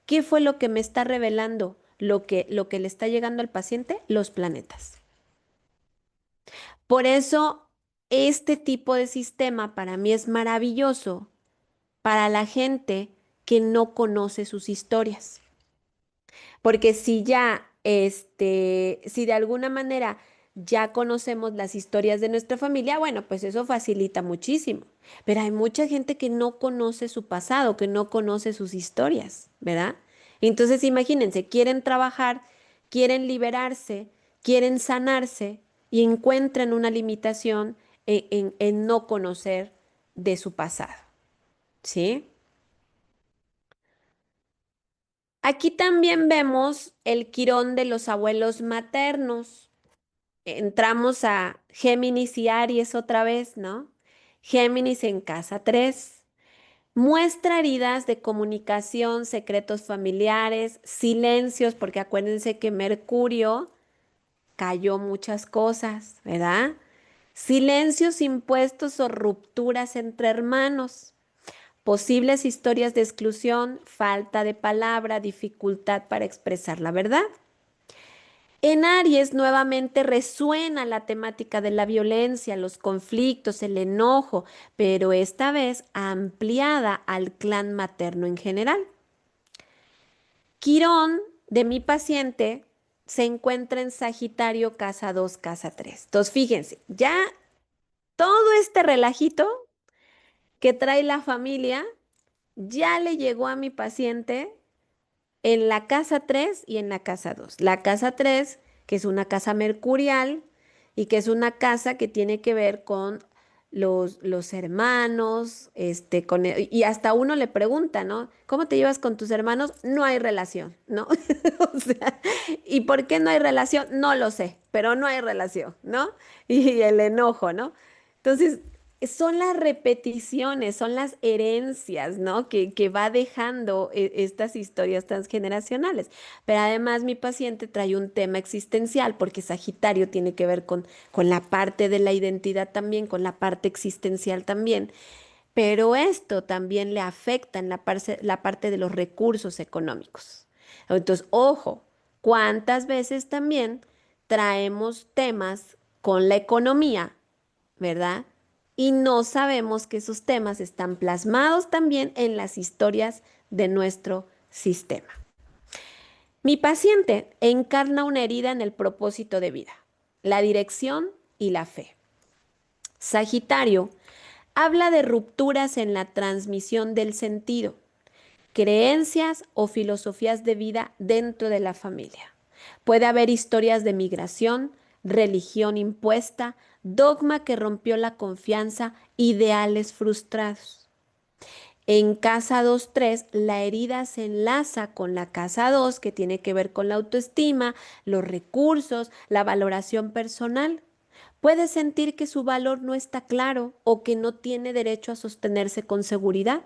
¿Qué fue lo que me está revelando lo que le está llegando al paciente? Los planetas. Por eso, este tipo de sistema para mí es maravilloso para la gente que no conoce sus historias. Porque si ya, si de alguna manera ya conocemos las historias de nuestra familia, bueno, pues eso facilita muchísimo. Pero hay mucha gente que no conoce su pasado, que no conoce sus historias, ¿verdad? Entonces, imagínense, quieren trabajar, quieren liberarse, quieren sanarse y encuentran una limitación en no conocer de su pasado, ¿sí? Aquí también vemos el quirón de los abuelos maternos. Entramos a Géminis y Aries otra vez, ¿no? Géminis en casa 3. Muestra heridas de comunicación, secretos familiares, silencios, porque acuérdense que Mercurio cayó muchas cosas, ¿verdad? Silencios impuestos o rupturas entre hermanos. Posibles historias de exclusión, falta de palabra, dificultad para expresar la verdad. En Aries nuevamente resuena la temática de la violencia, los conflictos, el enojo, pero esta vez ampliada al clan materno en general. Quirón de mi paciente se encuentra en Sagitario, casa 2, casa 3. Entonces, fíjense, ya todo este relajito que trae la familia ya le llegó a mi paciente en la casa 3 y en la casa 2. La casa 3, que es una casa mercurial y que es una casa que tiene que ver con los hermanos, y hasta uno le pregunta, ¿no? ¿Cómo te llevas con tus hermanos? No hay relación, ¿no? O sea, ¿y por qué no hay relación? No lo sé, pero no hay relación, ¿no? Y el enojo, ¿no? Entonces, son las repeticiones, son las herencias, ¿no? Que va dejando estas historias transgeneracionales. Pero además mi paciente trae un tema existencial, porque Sagitario tiene que ver con la parte de la identidad también, con la parte existencial también. Pero esto también le afecta en la parte de los recursos económicos. Entonces, ojo, ¿cuántas veces también traemos temas con la economía? ¿Verdad? Y no sabemos que esos temas están plasmados también en las historias de nuestro sistema. Mi paciente encarna una herida en el propósito de vida, la dirección y la fe. Sagitario habla de rupturas en la transmisión del sentido, creencias o filosofías de vida dentro de la familia. Puede haber historias de migración, religión impuesta, dogma que rompió la confianza, ideales frustrados. En casa 2-3, la herida se enlaza con la casa 2, que tiene que ver con la autoestima, los recursos, la valoración personal. Puede sentir que su valor no está claro o que no tiene derecho a sostenerse con seguridad.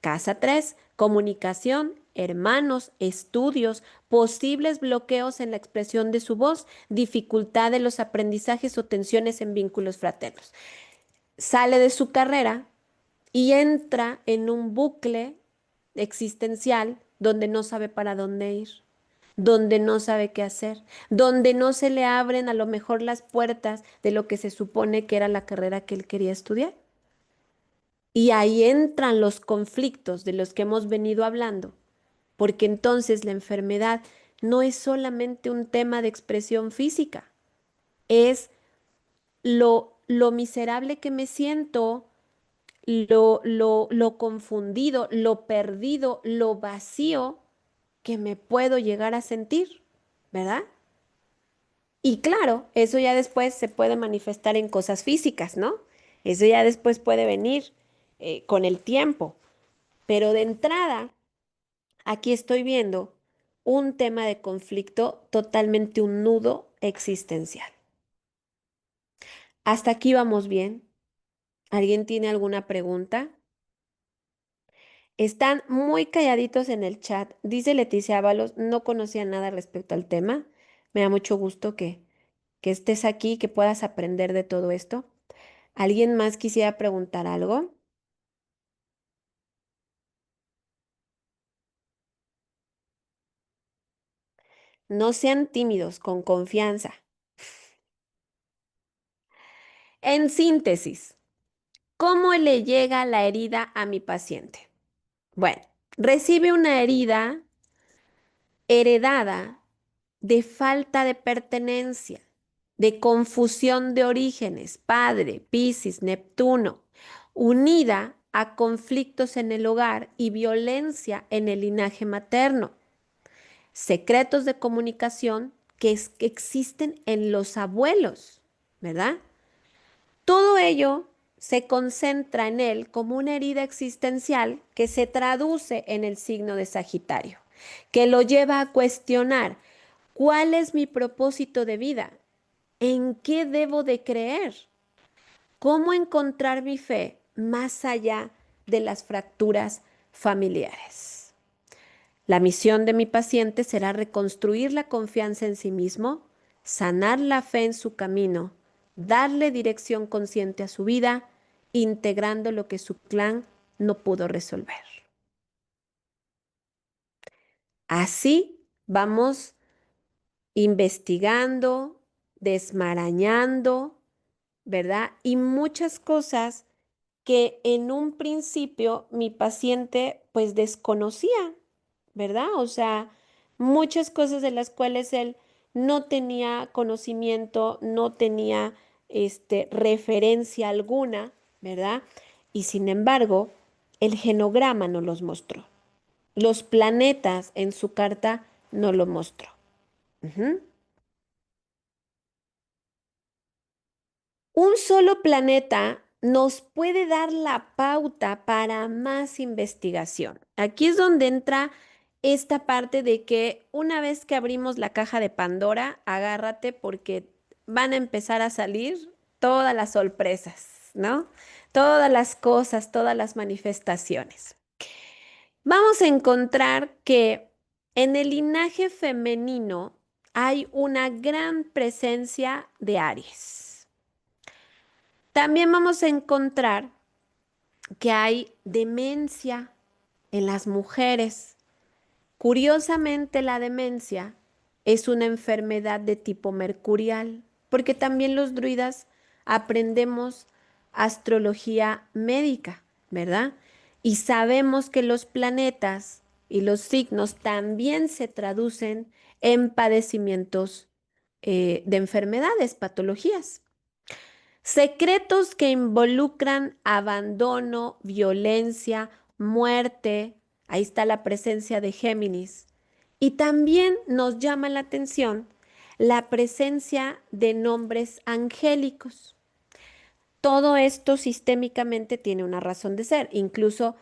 Casa 3, comunicación, hermanos, estudios, posibles bloqueos en la expresión de su voz, dificultad de los aprendizajes o tensiones en vínculos fraternos. Sale de su carrera y entra en un bucle existencial donde no sabe para dónde ir, donde no sabe qué hacer, donde no se le abren a lo mejor las puertas de lo que se supone que era la carrera que él quería estudiar. Y ahí entran los conflictos de los que hemos venido hablando, porque entonces la enfermedad no es solamente un tema de expresión física, es lo miserable que me siento, lo confundido, lo perdido, lo vacío que me puedo llegar a sentir, ¿verdad? Y claro, eso ya después se puede manifestar en cosas físicas, ¿no? Eso ya después puede venir con el tiempo. Pero de entrada, aquí estoy viendo un tema de conflicto, totalmente un nudo existencial. Hasta aquí vamos bien. ¿Alguien tiene alguna pregunta? Están muy calladitos en el chat. Dice Leticia Ábalos, no conocía nada respecto al tema. Me da mucho gusto que estés aquí, que puedas aprender de todo esto. ¿Alguien más quisiera preguntar algo? No sean tímidos, con confianza. En síntesis, ¿cómo le llega la herida a mi paciente? Bueno, recibe una herida heredada de falta de pertenencia, de confusión de orígenes, Padre, Piscis, Neptuno, unida a conflictos en el hogar y violencia en el linaje materno, secretos de comunicación que existen en los abuelos, ¿verdad? Todo ello se concentra en él como una herida existencial que se traduce en el signo de Sagitario, que lo lleva a cuestionar cuál es mi propósito de vida, en qué debo de creer, cómo encontrar mi fe más allá de las fracturas familiares. La misión de mi paciente será reconstruir la confianza en sí mismo, sanar la fe en su camino, darle dirección consciente a su vida, integrando lo que su clan no pudo resolver. Así vamos investigando, desmarañando, ¿verdad? Y muchas cosas que en un principio mi paciente pues desconocía, ¿verdad? O sea, muchas cosas de las cuales él no tenía conocimiento, no tenía referencia alguna, ¿verdad? Y sin embargo, el genograma no los mostró. Los planetas en su carta no lo mostró. Ujú. Un solo planeta nos puede dar la pauta para más investigación. Aquí es donde entra esta parte de que una vez que abrimos la caja de Pandora, agárrate porque van a empezar a salir todas las sorpresas, ¿no? Todas las cosas, todas las manifestaciones. Vamos a encontrar que en el linaje femenino hay una gran presencia de Aries. También vamos a encontrar que hay demencia en las mujeres. Curiosamente, la demencia es una enfermedad de tipo mercurial, porque también los druidas aprendemos astrología médica, ¿verdad? Y sabemos que los planetas y los signos también se traducen en padecimientos de enfermedades, patologías. Secretos que involucran abandono, violencia, muerte. Ahí está la presencia de Géminis. Y también nos llama la atención la presencia de nombres angélicos. Todo esto sistémicamente tiene una razón de ser, incluso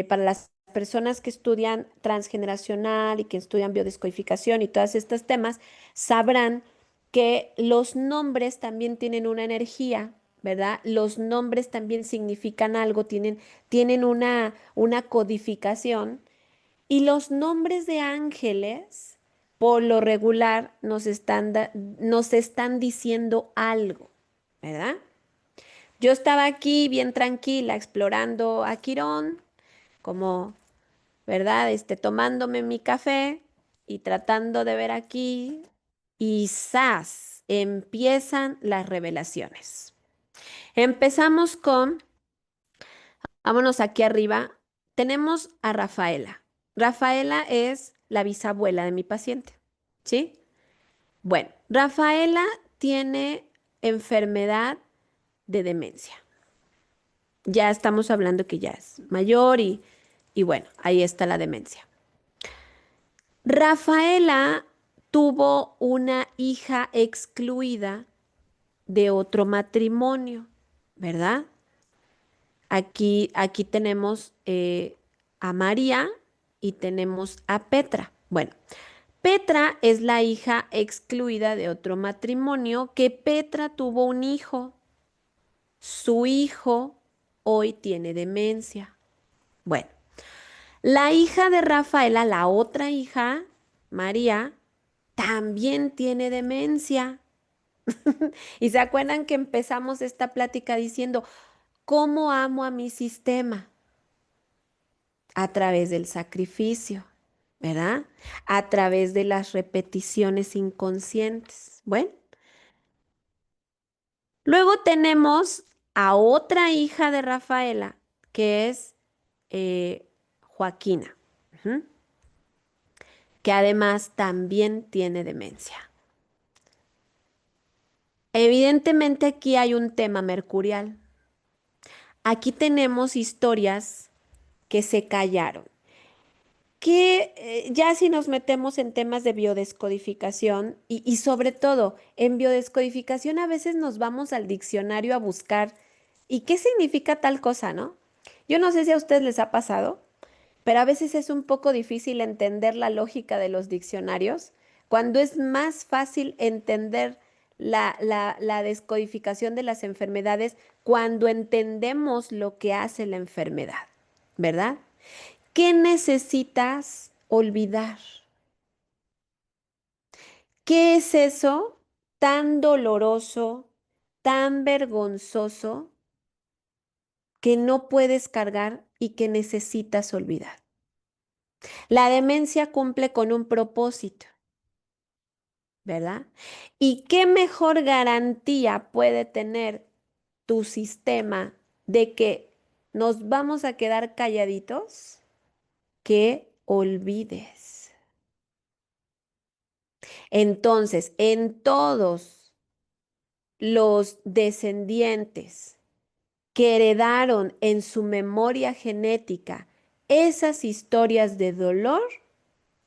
para las personas que estudian transgeneracional y que estudian biodescodificación y todos estos temas, sabrán que los nombres también tienen una energía, ¿verdad? Los nombres también significan algo, tienen una codificación y los nombres de ángeles, por lo regular, nos están diciendo algo, ¿verdad? Yo estaba aquí bien tranquila explorando a Quirón, como, ¿verdad? Tomándome mi café y tratando de ver aquí y ¡zas! Empiezan las revelaciones. Empezamos con, vámonos aquí arriba, tenemos a Rafaela. Rafaela es la bisabuela de mi paciente, ¿sí? Bueno, Rafaela tiene enfermedad de demencia. Ya estamos hablando que ya es mayor y bueno, ahí está la demencia. Rafaela tuvo una hija excluida de otro matrimonio, ¿verdad? Aquí tenemos a María y tenemos a Petra. Bueno, Petra es la hija excluida de otro matrimonio que Petra tuvo un hijo. Su hijo hoy tiene demencia. Bueno. La hija de Rafaela, la otra hija, María, también tiene demencia. Y se acuerdan que empezamos esta plática diciendo, ¿cómo amo a mi sistema? A través del sacrificio, ¿verdad? A través de las repeticiones inconscientes. Bueno, luego tenemos a otra hija de Rafaela, que es Joaquina. Ujú, que además también tiene demencia. Evidentemente aquí hay un tema mercurial. Aquí tenemos historias que se callaron. Que ya si nos metemos en temas de biodescodificación y sobre todo en biodescodificación a veces nos vamos al diccionario a buscar y qué significa tal cosa, ¿no? Yo no sé si a ustedes les ha pasado, pero a veces es un poco difícil entender la lógica de los diccionarios, cuando es más fácil entender la descodificación de las enfermedades cuando entendemos lo que hace la enfermedad, ¿verdad? ¿Qué necesitas olvidar? ¿Qué es eso tan doloroso, tan vergonzoso que no puedes cargar y que necesitas olvidar? La demencia cumple con un propósito. ¿verdad? ¿Y qué mejor garantía puede tener tu sistema de que nos vamos a quedar calladitos? Que olvides. Entonces, en todos los descendientes que heredaron en su memoria genética esas historias de dolor,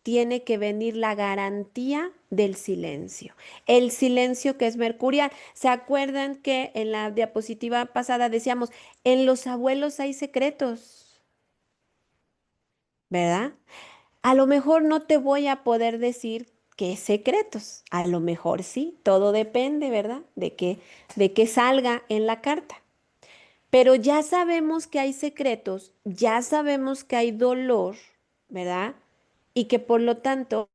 tiene que venir la garantía del silencio. El silencio que es mercurial. ¿Se acuerdan que en la diapositiva pasada decíamos, en los abuelos hay secretos, ¿verdad? A lo mejor no te voy a poder decir qué secretos. A lo mejor sí, todo depende, ¿verdad? De que salga en la carta. Pero ya sabemos que hay secretos, ya sabemos que hay dolor, ¿verdad? Y que por lo tanto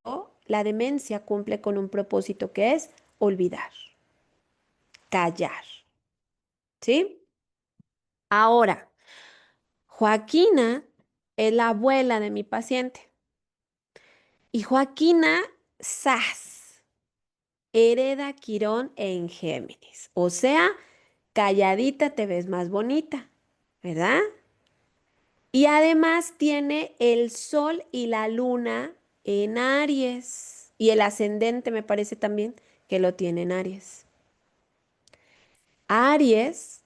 la demencia cumple con un propósito que es olvidar, callar, ¿sí? Ahora, Joaquina es la abuela de mi paciente y Joaquina, ¡zas!, hereda Quirón en Géminis. O sea, calladita te ves más bonita, ¿verdad? Y además tiene el sol y la luna en Aries. Y el ascendente me parece también que lo tiene en Aries. Aries,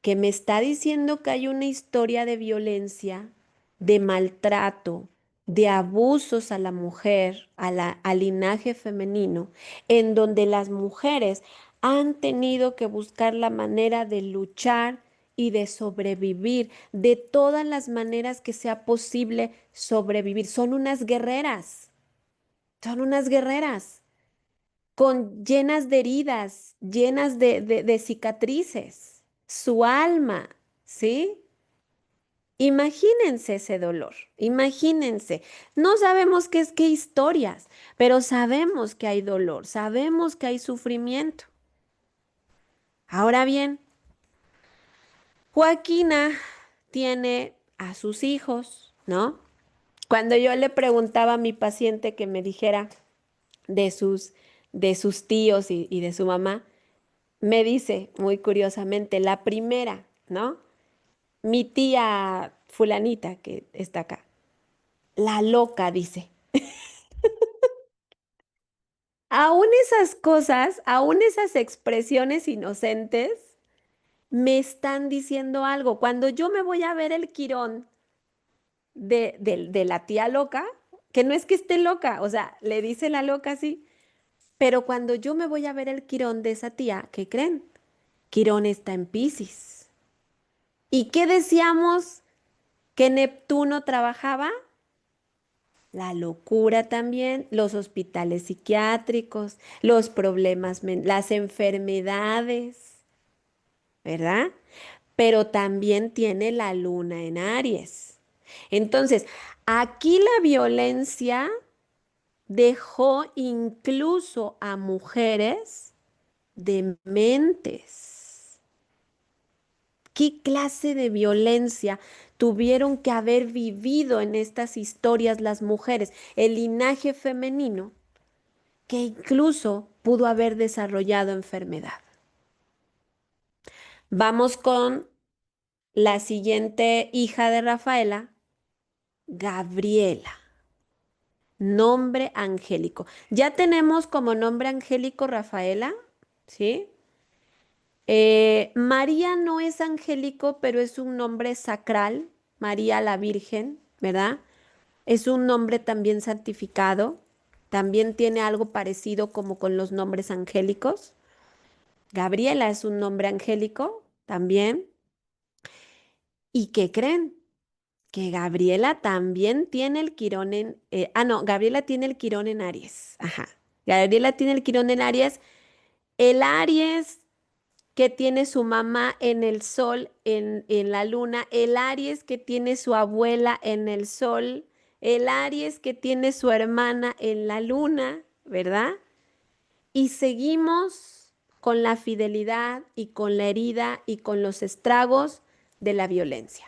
que me está diciendo que hay una historia de violencia, de maltrato, de abusos a la mujer, al linaje femenino, en donde las mujeres han tenido que buscar la manera de luchar y de sobrevivir de todas las maneras que sea posible sobrevivir. Son unas guerreras con llenas de heridas, llenas de cicatrices, su alma, ¿sí? Imagínense ese dolor, imagínense. No sabemos qué historias, pero sabemos que hay dolor, sabemos que hay sufrimiento. Ahora bien, Joaquina tiene a sus hijos, ¿no? Cuando yo le preguntaba a mi paciente que me dijera de de sus tíos y de su mamá, me dice muy curiosamente, la primera, ¿no? Mi tía fulanita que está acá, la loca, dice. Aún esas cosas, aún esas expresiones inocentes, me están diciendo algo. Cuando yo me voy a ver el quirón de la tía loca, que no es que esté loca, o sea, le dice la loca así, pero cuando yo me voy a ver el quirón de esa tía, ¿qué creen? Quirón está en Piscis. ¿Y qué decíamos que Neptuno trabajaba? La locura también, los hospitales psiquiátricos, los problemas, las enfermedades, ¿verdad? Pero también tiene la luna en Aries. Entonces, aquí la violencia dejó incluso a mujeres dementes. ¿Qué clase de violencia tuvieron que haber vivido en estas historias las mujeres, el linaje femenino, que incluso pudo haber desarrollado enfermedad? Vamos con la siguiente hija de Rafaela, Gabriela, nombre angélico. Ya tenemos como nombre angélico Rafaela, ¿sí? María no es angélico, pero es un nombre sacral, María la Virgen, ¿verdad? Es un nombre también santificado, también tiene algo parecido como con los nombres angélicos. Gabriela es un nombre angélico también. ¿Y qué creen? Que Gabriela también tiene el quirón en... no, Gabriela tiene el quirón en Aries. Ajá. Gabriela tiene el quirón en Aries. El Aries que tiene su mamá en el sol, en la luna, el Aries que tiene su abuela en el sol, el Aries que tiene su hermana en la luna, ¿verdad? Y seguimos con la fidelidad y con la herida y con los estragos de la violencia.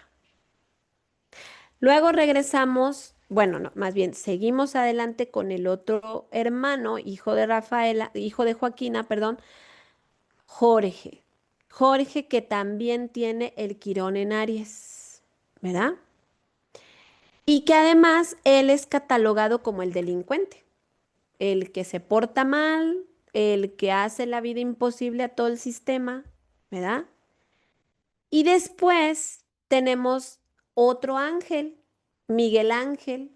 Luego regresamos bueno, no, más bien, seguimos adelante con el otro hermano, hijo de Rafaela, hijo de Joaquina, perdón, Jorge. Jorge que también tiene el Quirón en Aries, ¿verdad? Y que además él es catalogado como el delincuente, el que se porta mal, el que hace la vida imposible a todo el sistema, ¿verdad? Y después tenemos otro ángel, Miguel Ángel,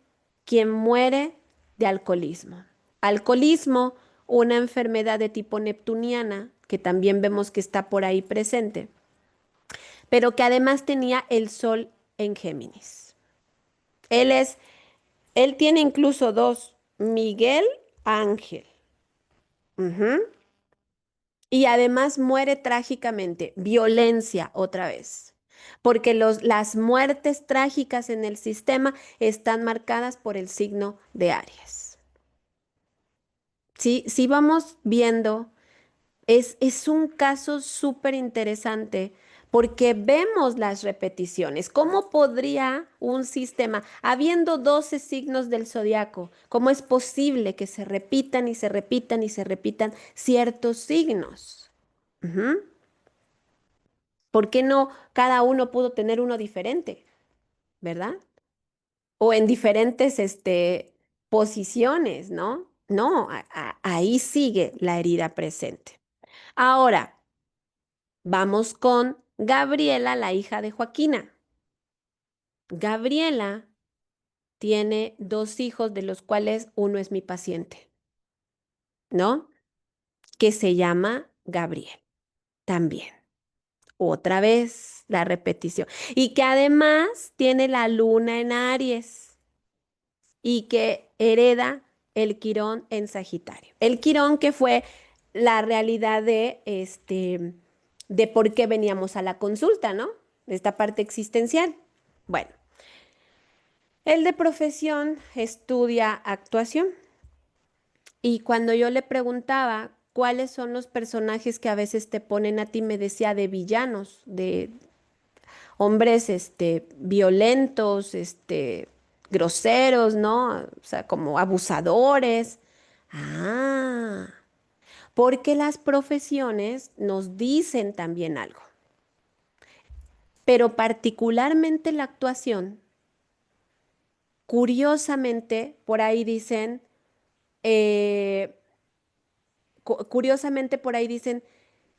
quien muere de alcoholismo. Alcoholismo, una enfermedad de tipo neptuniana, que también vemos que está por ahí presente, pero que además tenía el sol en Géminis. Él es, él tiene incluso dos, Miguel Ángel. Ujú. Y además muere trágicamente, violencia otra vez, porque las muertes trágicas en el sistema están marcadas por el signo de Aries. Sí, sí vamos viendo, es un caso súper interesante porque vemos las repeticiones. ¿Cómo podría un sistema, habiendo 12 signos del zodiaco, cómo es posible que se repitan y se repitan y se repitan ciertos signos? Ujú. ¿Por qué no cada uno pudo tener uno diferente, verdad? O en diferentes, posiciones, ¿no? No, ahí sigue la herida presente. Ahora, vamos con Gabriela, la hija de Joaquina. Gabriela tiene dos hijos, de los cuales uno es mi paciente, ¿no? Que se llama Gabriel también. Otra vez la repetición. Y que además tiene la luna en Aries y que hereda el Quirón en Sagitario. El Quirón que fue la realidad de por qué veníamos a la consulta, ¿no? De esta parte existencial. Bueno, él de profesión estudia actuación y cuando yo le preguntaba cuáles son los personajes que a veces te ponen a ti, me decía de villanos, de hombres, violentos, groseros, ¿no? O sea, como abusadores. Ah, porque las profesiones nos dicen también algo, pero particularmente la actuación, curiosamente, por ahí dicen, eh, curiosamente por ahí dicen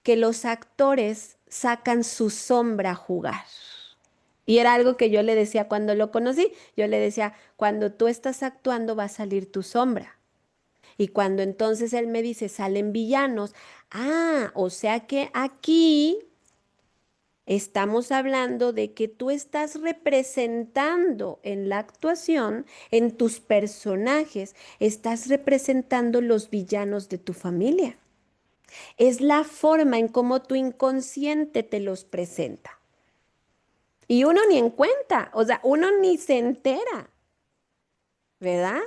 que los actores sacan su sombra a jugar. Y era algo que yo le decía cuando lo conocí. Yo le decía, cuando tú estás actuando va a salir tu sombra. Y cuando entonces él me dice, salen villanos. Ah, o sea que aquí estamos hablando de que tú estás representando en la actuación, en tus personajes, estás representando los villanos de tu familia. Es la forma en cómo tu inconsciente te los presenta. Y uno ni en cuenta, o sea, uno ni se entera, ¿verdad?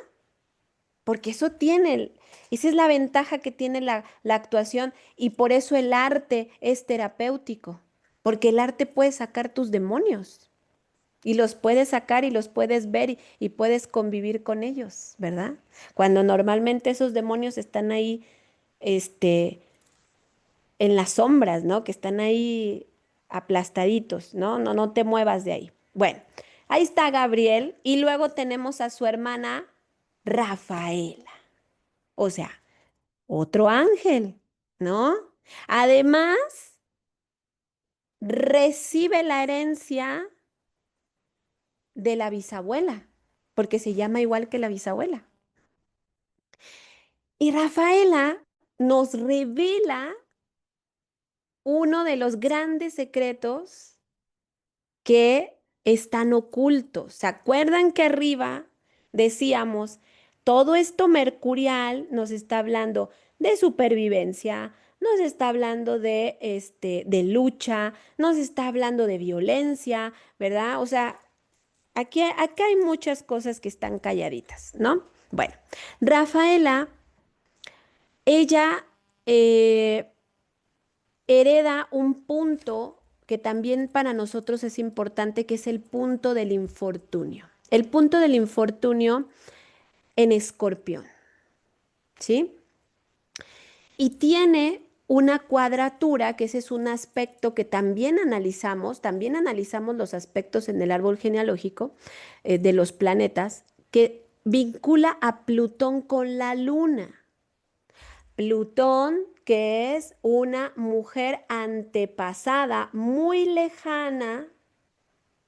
Porque eso tiene, esa es la ventaja que tiene la actuación y por eso el arte es terapéutico, porque el arte puede sacar tus demonios y los puedes sacar y los puedes ver y puedes convivir con ellos, ¿verdad? Cuando normalmente esos demonios están ahí, este, en las sombras, ¿no? Que están ahí aplastaditos, ¿no? No, no te muevas de ahí. Bueno, ahí está Gabriel y luego tenemos a su hermana Rafaela, o sea, otro ángel, ¿no? Además, recibe la herencia de la bisabuela, porque se llama igual que la bisabuela. Y Rafaela nos revela uno de los grandes secretos que están ocultos. ¿Se acuerdan que arriba decíamos, todo esto mercurial nos está hablando de supervivencia, nos está hablando de lucha, nos está hablando de violencia, ¿verdad? O sea, aquí hay muchas cosas que están calladitas, ¿no? Bueno, Rafaela, ella eh, hereda un punto que también para nosotros es importante, que es el punto del infortunio. El punto del infortunio en Escorpión, ¿sí? Y tiene una cuadratura, que ese es un aspecto que también analizamos los aspectos en el árbol genealógico de los planetas, que vincula a Plutón con la Luna. Plutón, que es una mujer antepasada muy lejana,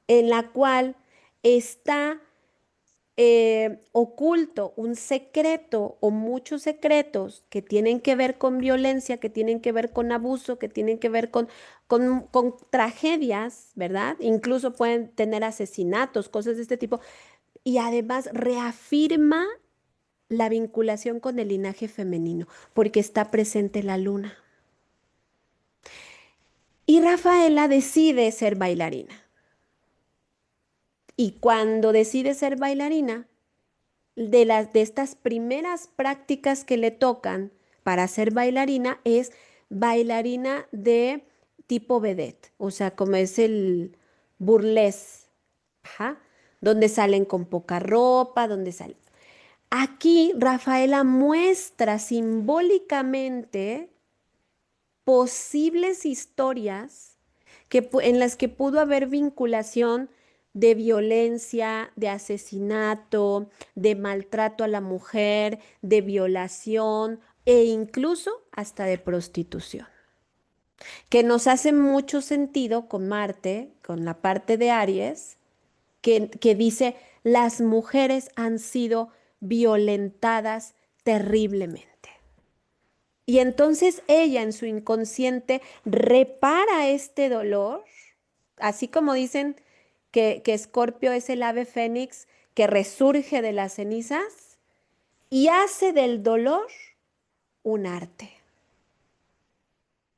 en la cual está oculto un secreto o muchos secretos que tienen que ver con violencia, que tienen que ver con abuso, que tienen que ver con tragedias, ¿verdad? Incluso pueden tener asesinatos, cosas de este tipo. Y además reafirma la vinculación con el linaje femenino, porque está presente la luna. Y Rafaela decide ser bailarina. Y cuando decide ser bailarina, de estas primeras prácticas que le tocan para ser bailarina es bailarina de tipo vedette, o sea, como es el burlesque, ajá, donde salen con poca ropa, donde salen. Aquí Rafaela muestra simbólicamente posibles historias en las que pudo haber vinculación de violencia, de asesinato, de maltrato a la mujer, de violación e incluso hasta de prostitución, que nos hace mucho sentido con Marte, con la parte de Aries, que dice, las mujeres han sido violentadas terriblemente. Y entonces ella en su inconsciente repara este dolor, así como dicen que Escorpio es el ave fénix que resurge de las cenizas y hace del dolor un arte.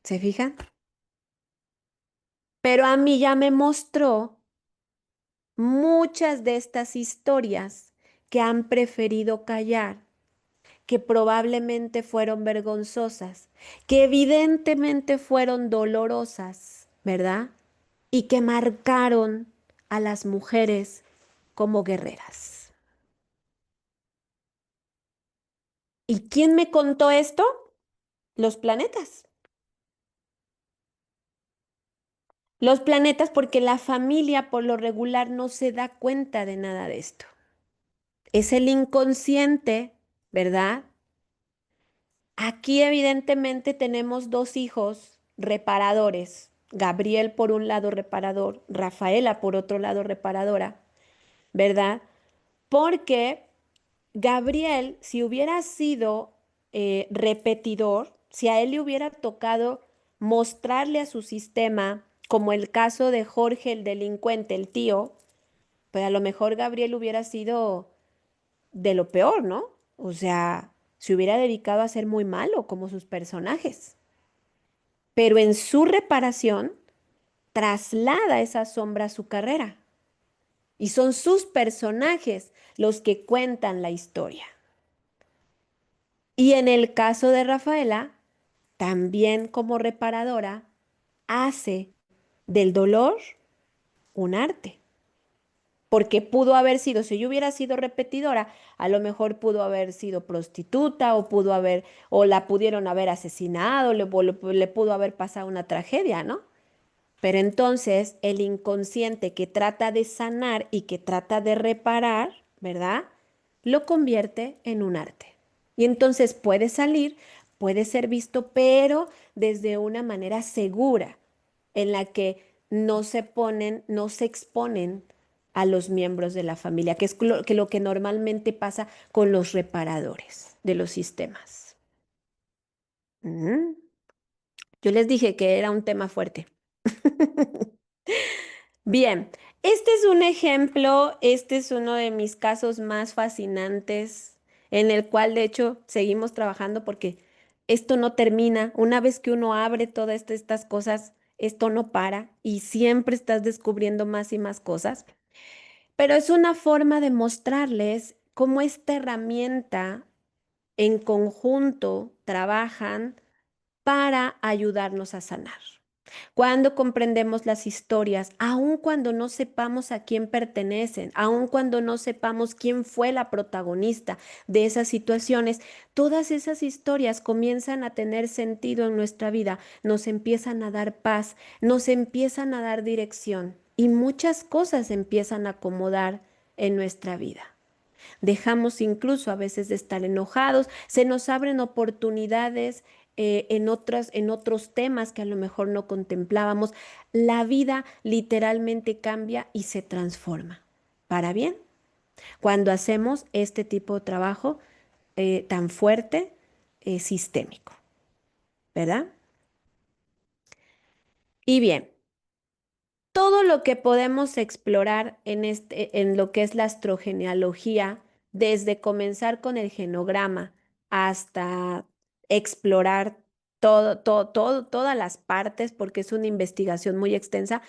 ¿Se fijan? Pero a mí ya me mostró muchas de estas historias que han preferido callar, que probablemente fueron vergonzosas, que evidentemente fueron dolorosas, ¿verdad? Y que marcaron a las mujeres como guerreras. ¿Y quién me contó esto? Los planetas. Los planetas porque la familia por lo regular no se da cuenta de nada de esto. Es el inconsciente, ¿verdad? Aquí evidentemente tenemos dos hijos reparadores. Gabriel por un lado reparador, Rafaela por otro lado reparadora, ¿verdad? Porque Gabriel, si hubiera sido repetidor, si a él le hubiera tocado mostrarle a su sistema, como el caso de Jorge el delincuente, el tío, pues a lo mejor Gabriel hubiera sido de lo peor, ¿no? O sea, se hubiera dedicado a ser muy malo como sus personajes. Pero en su reparación traslada esa sombra a su carrera y son sus personajes los que cuentan la historia. Y en el caso de Rafaela, también como reparadora, hace del dolor un arte. Porque pudo haber sido, si yo hubiera sido repetidora, a lo mejor pudo haber sido prostituta o pudo haber, o la pudieron haber asesinado, le pudo haber pasado una tragedia, ¿no? Pero entonces el inconsciente que trata de sanar y que trata de reparar, ¿verdad? Lo convierte en un arte. Y entonces puede salir, puede ser visto, pero desde una manera segura, en la que no se ponen, no se exponen a los miembros de la familia, que es lo que normalmente pasa con los reparadores de los sistemas. Mm. Yo les dije que era un tema fuerte. Bien, este es un ejemplo, este es uno de mis casos más fascinantes, en el cual de hecho seguimos trabajando porque esto no termina. Una vez que uno abre todas estas cosas, esto no para y siempre estás descubriendo más y más cosas. Pero es una forma de mostrarles cómo esta herramienta en conjunto trabajan para ayudarnos a sanar. Cuando comprendemos las historias, aun cuando no sepamos a quién pertenecen, aun cuando no sepamos quién fue la protagonista de esas situaciones, todas esas historias comienzan a tener sentido en nuestra vida, nos empiezan a dar paz, nos empiezan a dar dirección y muchas cosas empiezan a acomodar en nuestra vida. Dejamos incluso a veces de estar enojados, se nos abren oportunidades en otros temas que a lo mejor no contemplábamos. La vida literalmente cambia y se transforma. Para bien, cuando hacemos este tipo de trabajo tan fuerte, sistémico, ¿verdad? Y bien, todo lo que podemos explorar en lo que es la astrogenealogía, desde comenzar con el genograma hasta explorar todas las partes, porque es una investigación muy extensa,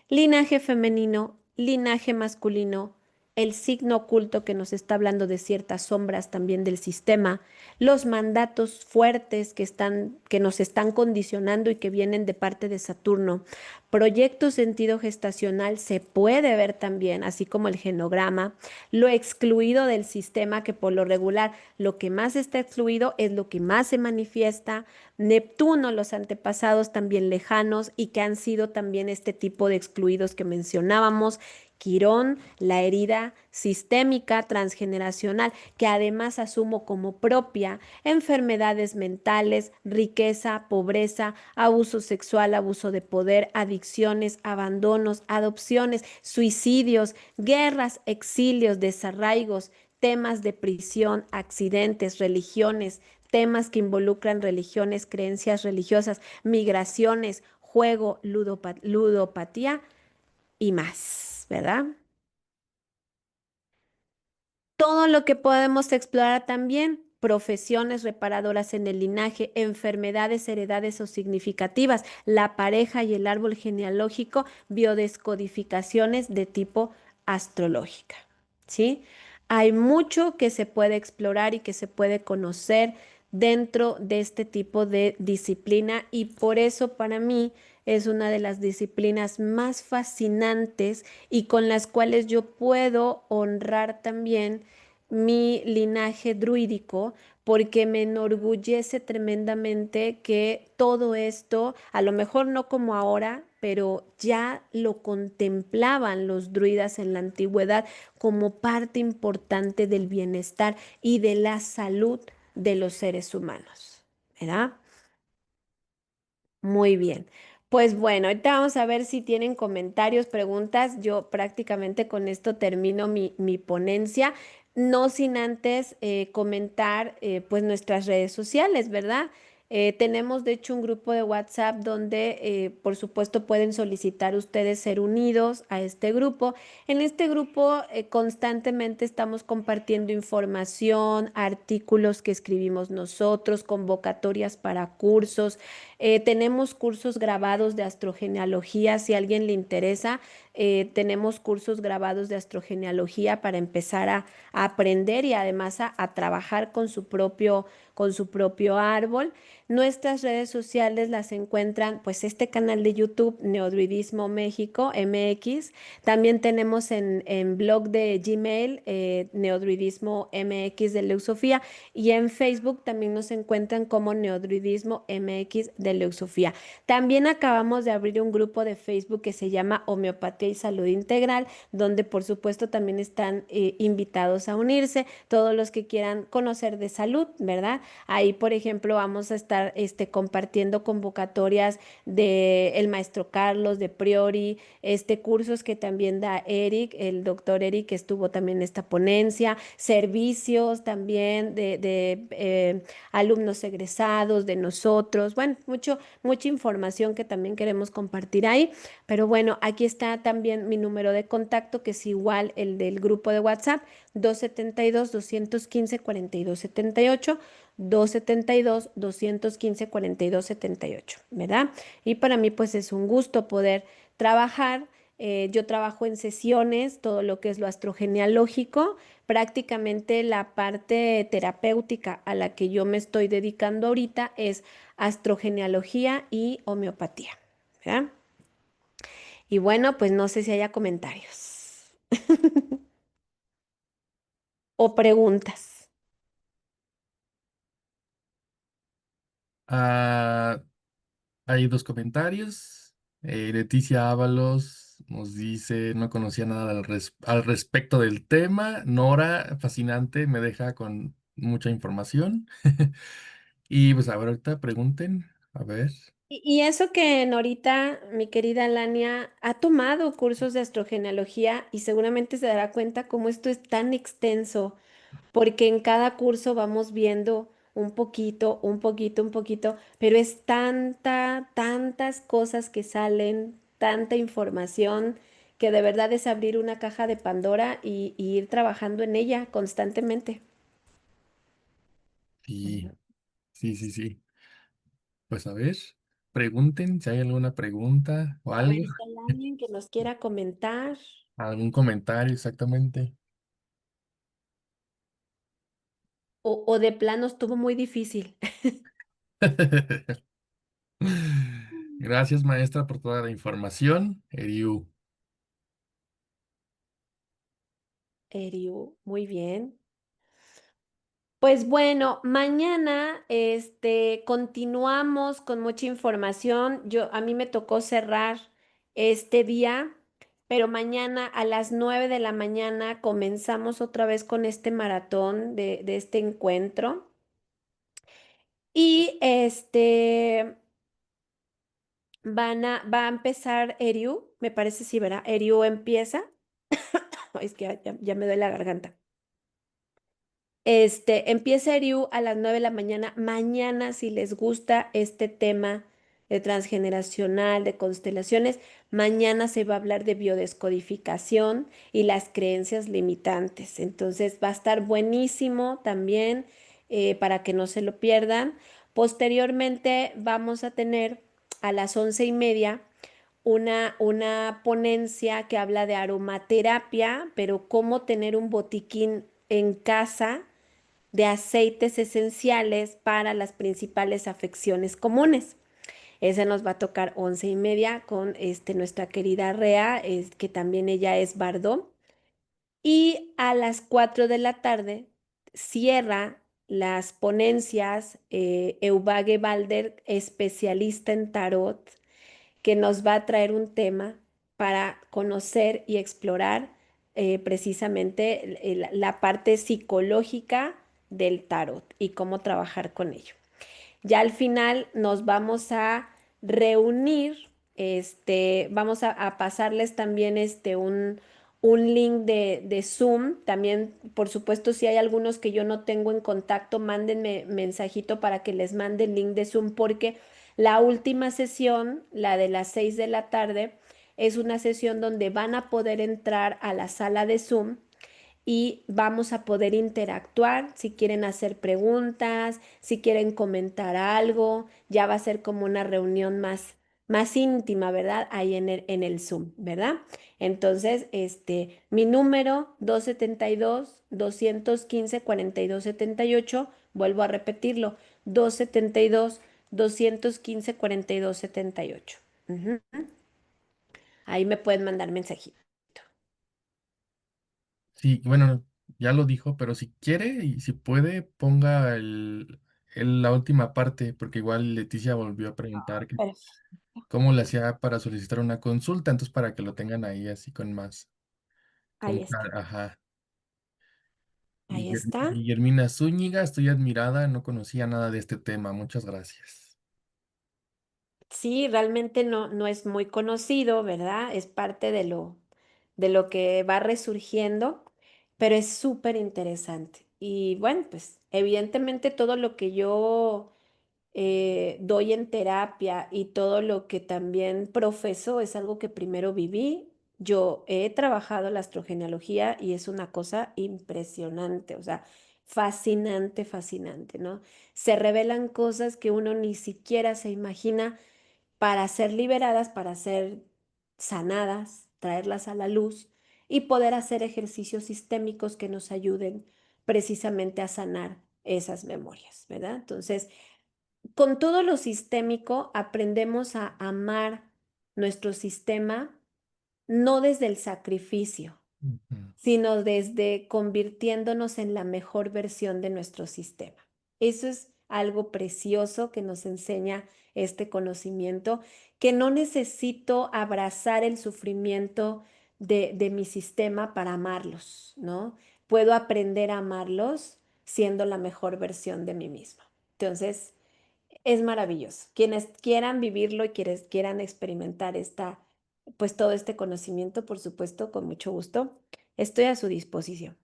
linaje femenino, linaje masculino, el signo oculto que nos está hablando de ciertas sombras también del sistema, los mandatos fuertes que nos están condicionando y que vienen de parte de Saturno. Proyecto sentido gestacional se puede ver también, así como el genograma, lo excluido del sistema, que por lo regular lo que más está excluido es lo que más se manifiesta, Neptuno, los antepasados también lejanos y que han sido también este tipo de excluidos que mencionábamos. Quirón, la herida sistémica transgeneracional, que además asumo como propia enfermedades mentales, riqueza, pobreza, abuso sexual, abuso de poder, adicciones, abandonos, adopciones, suicidios, guerras, exilios, desarraigos, temas de prisión, accidentes, religiones, temas que involucran religiones, creencias religiosas, migraciones, juego, ludopatía y más, ¿verdad? Todo lo que podemos explorar también, profesiones reparadoras en el linaje, enfermedades heredades o significativas, la pareja y el árbol genealógico, biodescodificaciones de tipo astrológica, ¿sí? Hay mucho que se puede explorar y que se puede conocer dentro de este tipo de disciplina y por eso para mí es una de las disciplinas más fascinantes y con las cuales yo puedo honrar también mi linaje druídico porque me enorgullece tremendamente que todo esto, a lo mejor no como ahora, pero ya lo contemplaban los druidas en la antigüedad como parte importante del bienestar y de la salud de los seres humanos, ¿verdad? Muy bien. Pues bueno, ahorita vamos a ver si tienen comentarios, preguntas. Yo prácticamente con esto termino mi ponencia, no sin antes comentar pues nuestras redes sociales, ¿verdad? Tenemos de hecho un grupo de WhatsApp donde por supuesto pueden solicitar ustedes ser unidos a este grupo. En este grupo constantemente estamos compartiendo información, artículos que escribimos nosotros, convocatorias para cursos. Tenemos cursos grabados de astrogenealogía, si a alguien le interesa, tenemos cursos grabados de astrogenealogía para empezar a aprender y además a trabajar con su propio árbol. Nuestras redes sociales las encuentran, pues este canal de YouTube, Neodruidismo México, MX. También tenemos en blog de Gmail, Neodruidismo MX de Leusofía. Y en Facebook también nos encuentran como Neodruidismo MX de Leusofía. También acabamos de abrir un grupo de Facebook que se llama Homeopatía y Salud Integral, donde por supuesto también están invitados a unirse todos los que quieran conocer de salud, ¿verdad? Ahí, por ejemplo, vamos a estar compartiendo convocatorias de el maestro Carlos, de Priori, cursos que también da Eric, el doctor Eric, que estuvo también en esta ponencia, servicios también de alumnos egresados, de nosotros, bueno, mucha información que también queremos compartir ahí, pero bueno, aquí está también mi número de contacto, que es igual el del grupo de WhatsApp, 272-215-4278, 272-215-4278, ¿verdad? Y para mí pues es un gusto poder trabajar. Yo trabajo en sesiones, todo lo que es lo astrogenealógico, prácticamente la parte terapéutica a la que yo me estoy dedicando ahorita es astrogenealogía y homeopatía, ¿verdad? Y bueno, pues no sé si haya comentarios o preguntas. Ah, hay dos comentarios. Leticia Ábalos nos dice, no conocía nada al respecto del tema. Nora, fascinante, me deja con mucha información. Y pues a ver, ahorita pregunten, a ver. Y eso que Norita, mi querida Lania, ha tomado cursos de astrogenealogía y seguramente se dará cuenta cómo esto es tan extenso, porque en cada curso vamos viendo un poquito, un poquito, un poquito, pero es tantas cosas que salen, tanta información, que de verdad es abrir una caja de Pandora y ir trabajando en ella constantemente. Sí, Ujú. sí, sí, sí. Pues a ver, pregunten si hay alguna pregunta o A ver algo, si hay alguien que nos quiera comentar algún comentario exactamente. o de plano estuvo muy difícil. Gracias, maestra, por toda la información. Eriu. Eriu, muy bien. Pues bueno, mañana continuamos con mucha información. A mí me tocó cerrar este día, pero mañana a las 9 de la mañana comenzamos otra vez con este maratón de este encuentro. Y va a empezar Eriu, me parece sí, ¿verdad? Eriu empieza. Ay, es que ya me duele la garganta. Empieza Eriu a las 9 de la mañana. Mañana, si les gusta este tema de transgeneracional, de constelaciones, mañana se va a hablar de biodescodificación y las creencias limitantes. Entonces va a estar buenísimo también para que no se lo pierdan. Posteriormente vamos a tener a las 11:30 una ponencia que habla de aromaterapia, pero cómo tener un botiquín en casa de aceites esenciales para las principales afecciones comunes. Ese nos va a tocar 11:30 con nuestra querida Rea, que también ella es Bardó. Y a las 4 de la tarde cierra las ponencias Eubage Balder, especialista en tarot, que nos va a traer un tema para conocer y explorar precisamente la parte psicológica del tarot y cómo trabajar con ello. Ya al final nos vamos a reunir, vamos a pasarles también un link de Zoom. También, por supuesto, si hay algunos que yo no tengo en contacto, mándenme mensajito para que les mande el link de Zoom, porque la última sesión, la de las 6 de la tarde, es una sesión donde van a poder entrar a la sala de Zoom y vamos a poder interactuar. Si quieren hacer preguntas, si quieren comentar algo, ya va a ser como una reunión más íntima, ¿verdad? Ahí en el Zoom, ¿verdad? Entonces, mi número 272-215-4278, vuelvo a repetirlo, 272-215-4278. Ujú. Ahí me pueden mandar mensajito. Sí, bueno, ya lo dijo, pero si quiere y si puede, ponga la última parte, porque igual Leticia volvió a preguntar que Perfecto. cómo le hacía para solicitar una consulta, entonces para que lo tengan ahí así Ahí está. ajá. Ahí está. Guillermina Zúñiga, estoy admirada, no conocía nada de este tema, muchas gracias. Sí, realmente no es muy conocido, ¿verdad? Es parte de lo que va resurgiendo, pero es súper interesante. Y bueno, pues evidentemente todo lo que yo doy en terapia y todo lo que también profeso es algo que primero viví. Yo he trabajado la astrogenealogía y es una cosa impresionante, o sea, fascinante, fascinante, ¿no? Se revelan cosas que uno ni siquiera se imagina para ser liberadas, para ser sanadas, traerlas a la luz y poder hacer ejercicios sistémicos que nos ayuden precisamente a sanar esas memorias, ¿verdad? Entonces, con todo lo sistémico aprendemos a amar nuestro sistema, no desde el sacrificio, Ujú. sino desde convirtiéndonos en la mejor versión de nuestro sistema. Eso es algo precioso que nos enseña este conocimiento, que no necesito abrazar el sufrimiento de mi sistema para amarlos, ¿no? Puedo aprender a amarlos siendo la mejor versión de mí misma. Entonces, es maravilloso. Quienes quieran vivirlo y quienes quieran experimentar pues todo este conocimiento, por supuesto, con mucho gusto, estoy a su disposición.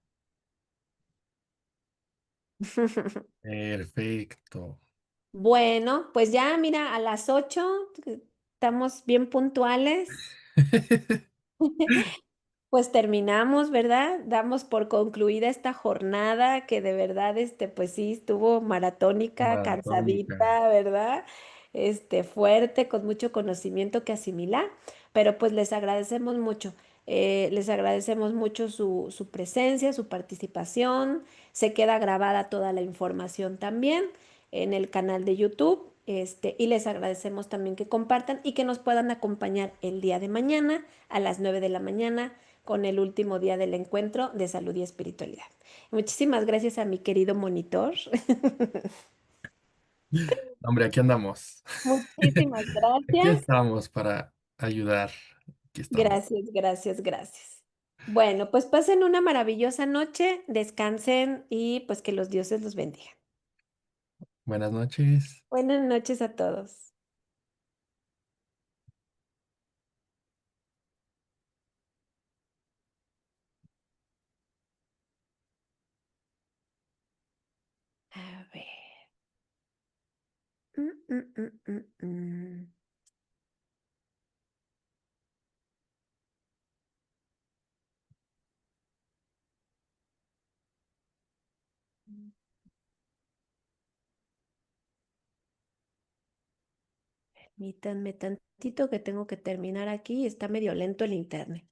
Perfecto. Bueno, pues ya mira, a las 8 estamos bien puntuales. Pues terminamos, ¿verdad? Damos por concluida esta jornada que de verdad, pues sí, estuvo maratónica, Maratónica. cansadita, ¿verdad? Fuerte, con mucho conocimiento que asimilar, pero pues les agradecemos mucho. Les agradecemos mucho su presencia, su participación. Se queda grabada toda la información también en el canal de YouTube. Y les agradecemos también que compartan y que nos puedan acompañar el día de mañana a las 9 de la mañana con el último día del encuentro de salud y espiritualidad. Muchísimas gracias a mi querido monitor. Hombre, aquí andamos. Muchísimas Aquí gracias. estamos para ayudar. Aquí estamos. Gracias, gracias, gracias. Bueno, pues pasen una maravillosa noche, descansen y pues que los dioses los bendigan. Buenas noches. Buenas noches a todos. A ver. Mm. Permítanme tantito que tengo que terminar aquí. Está medio lento el internet.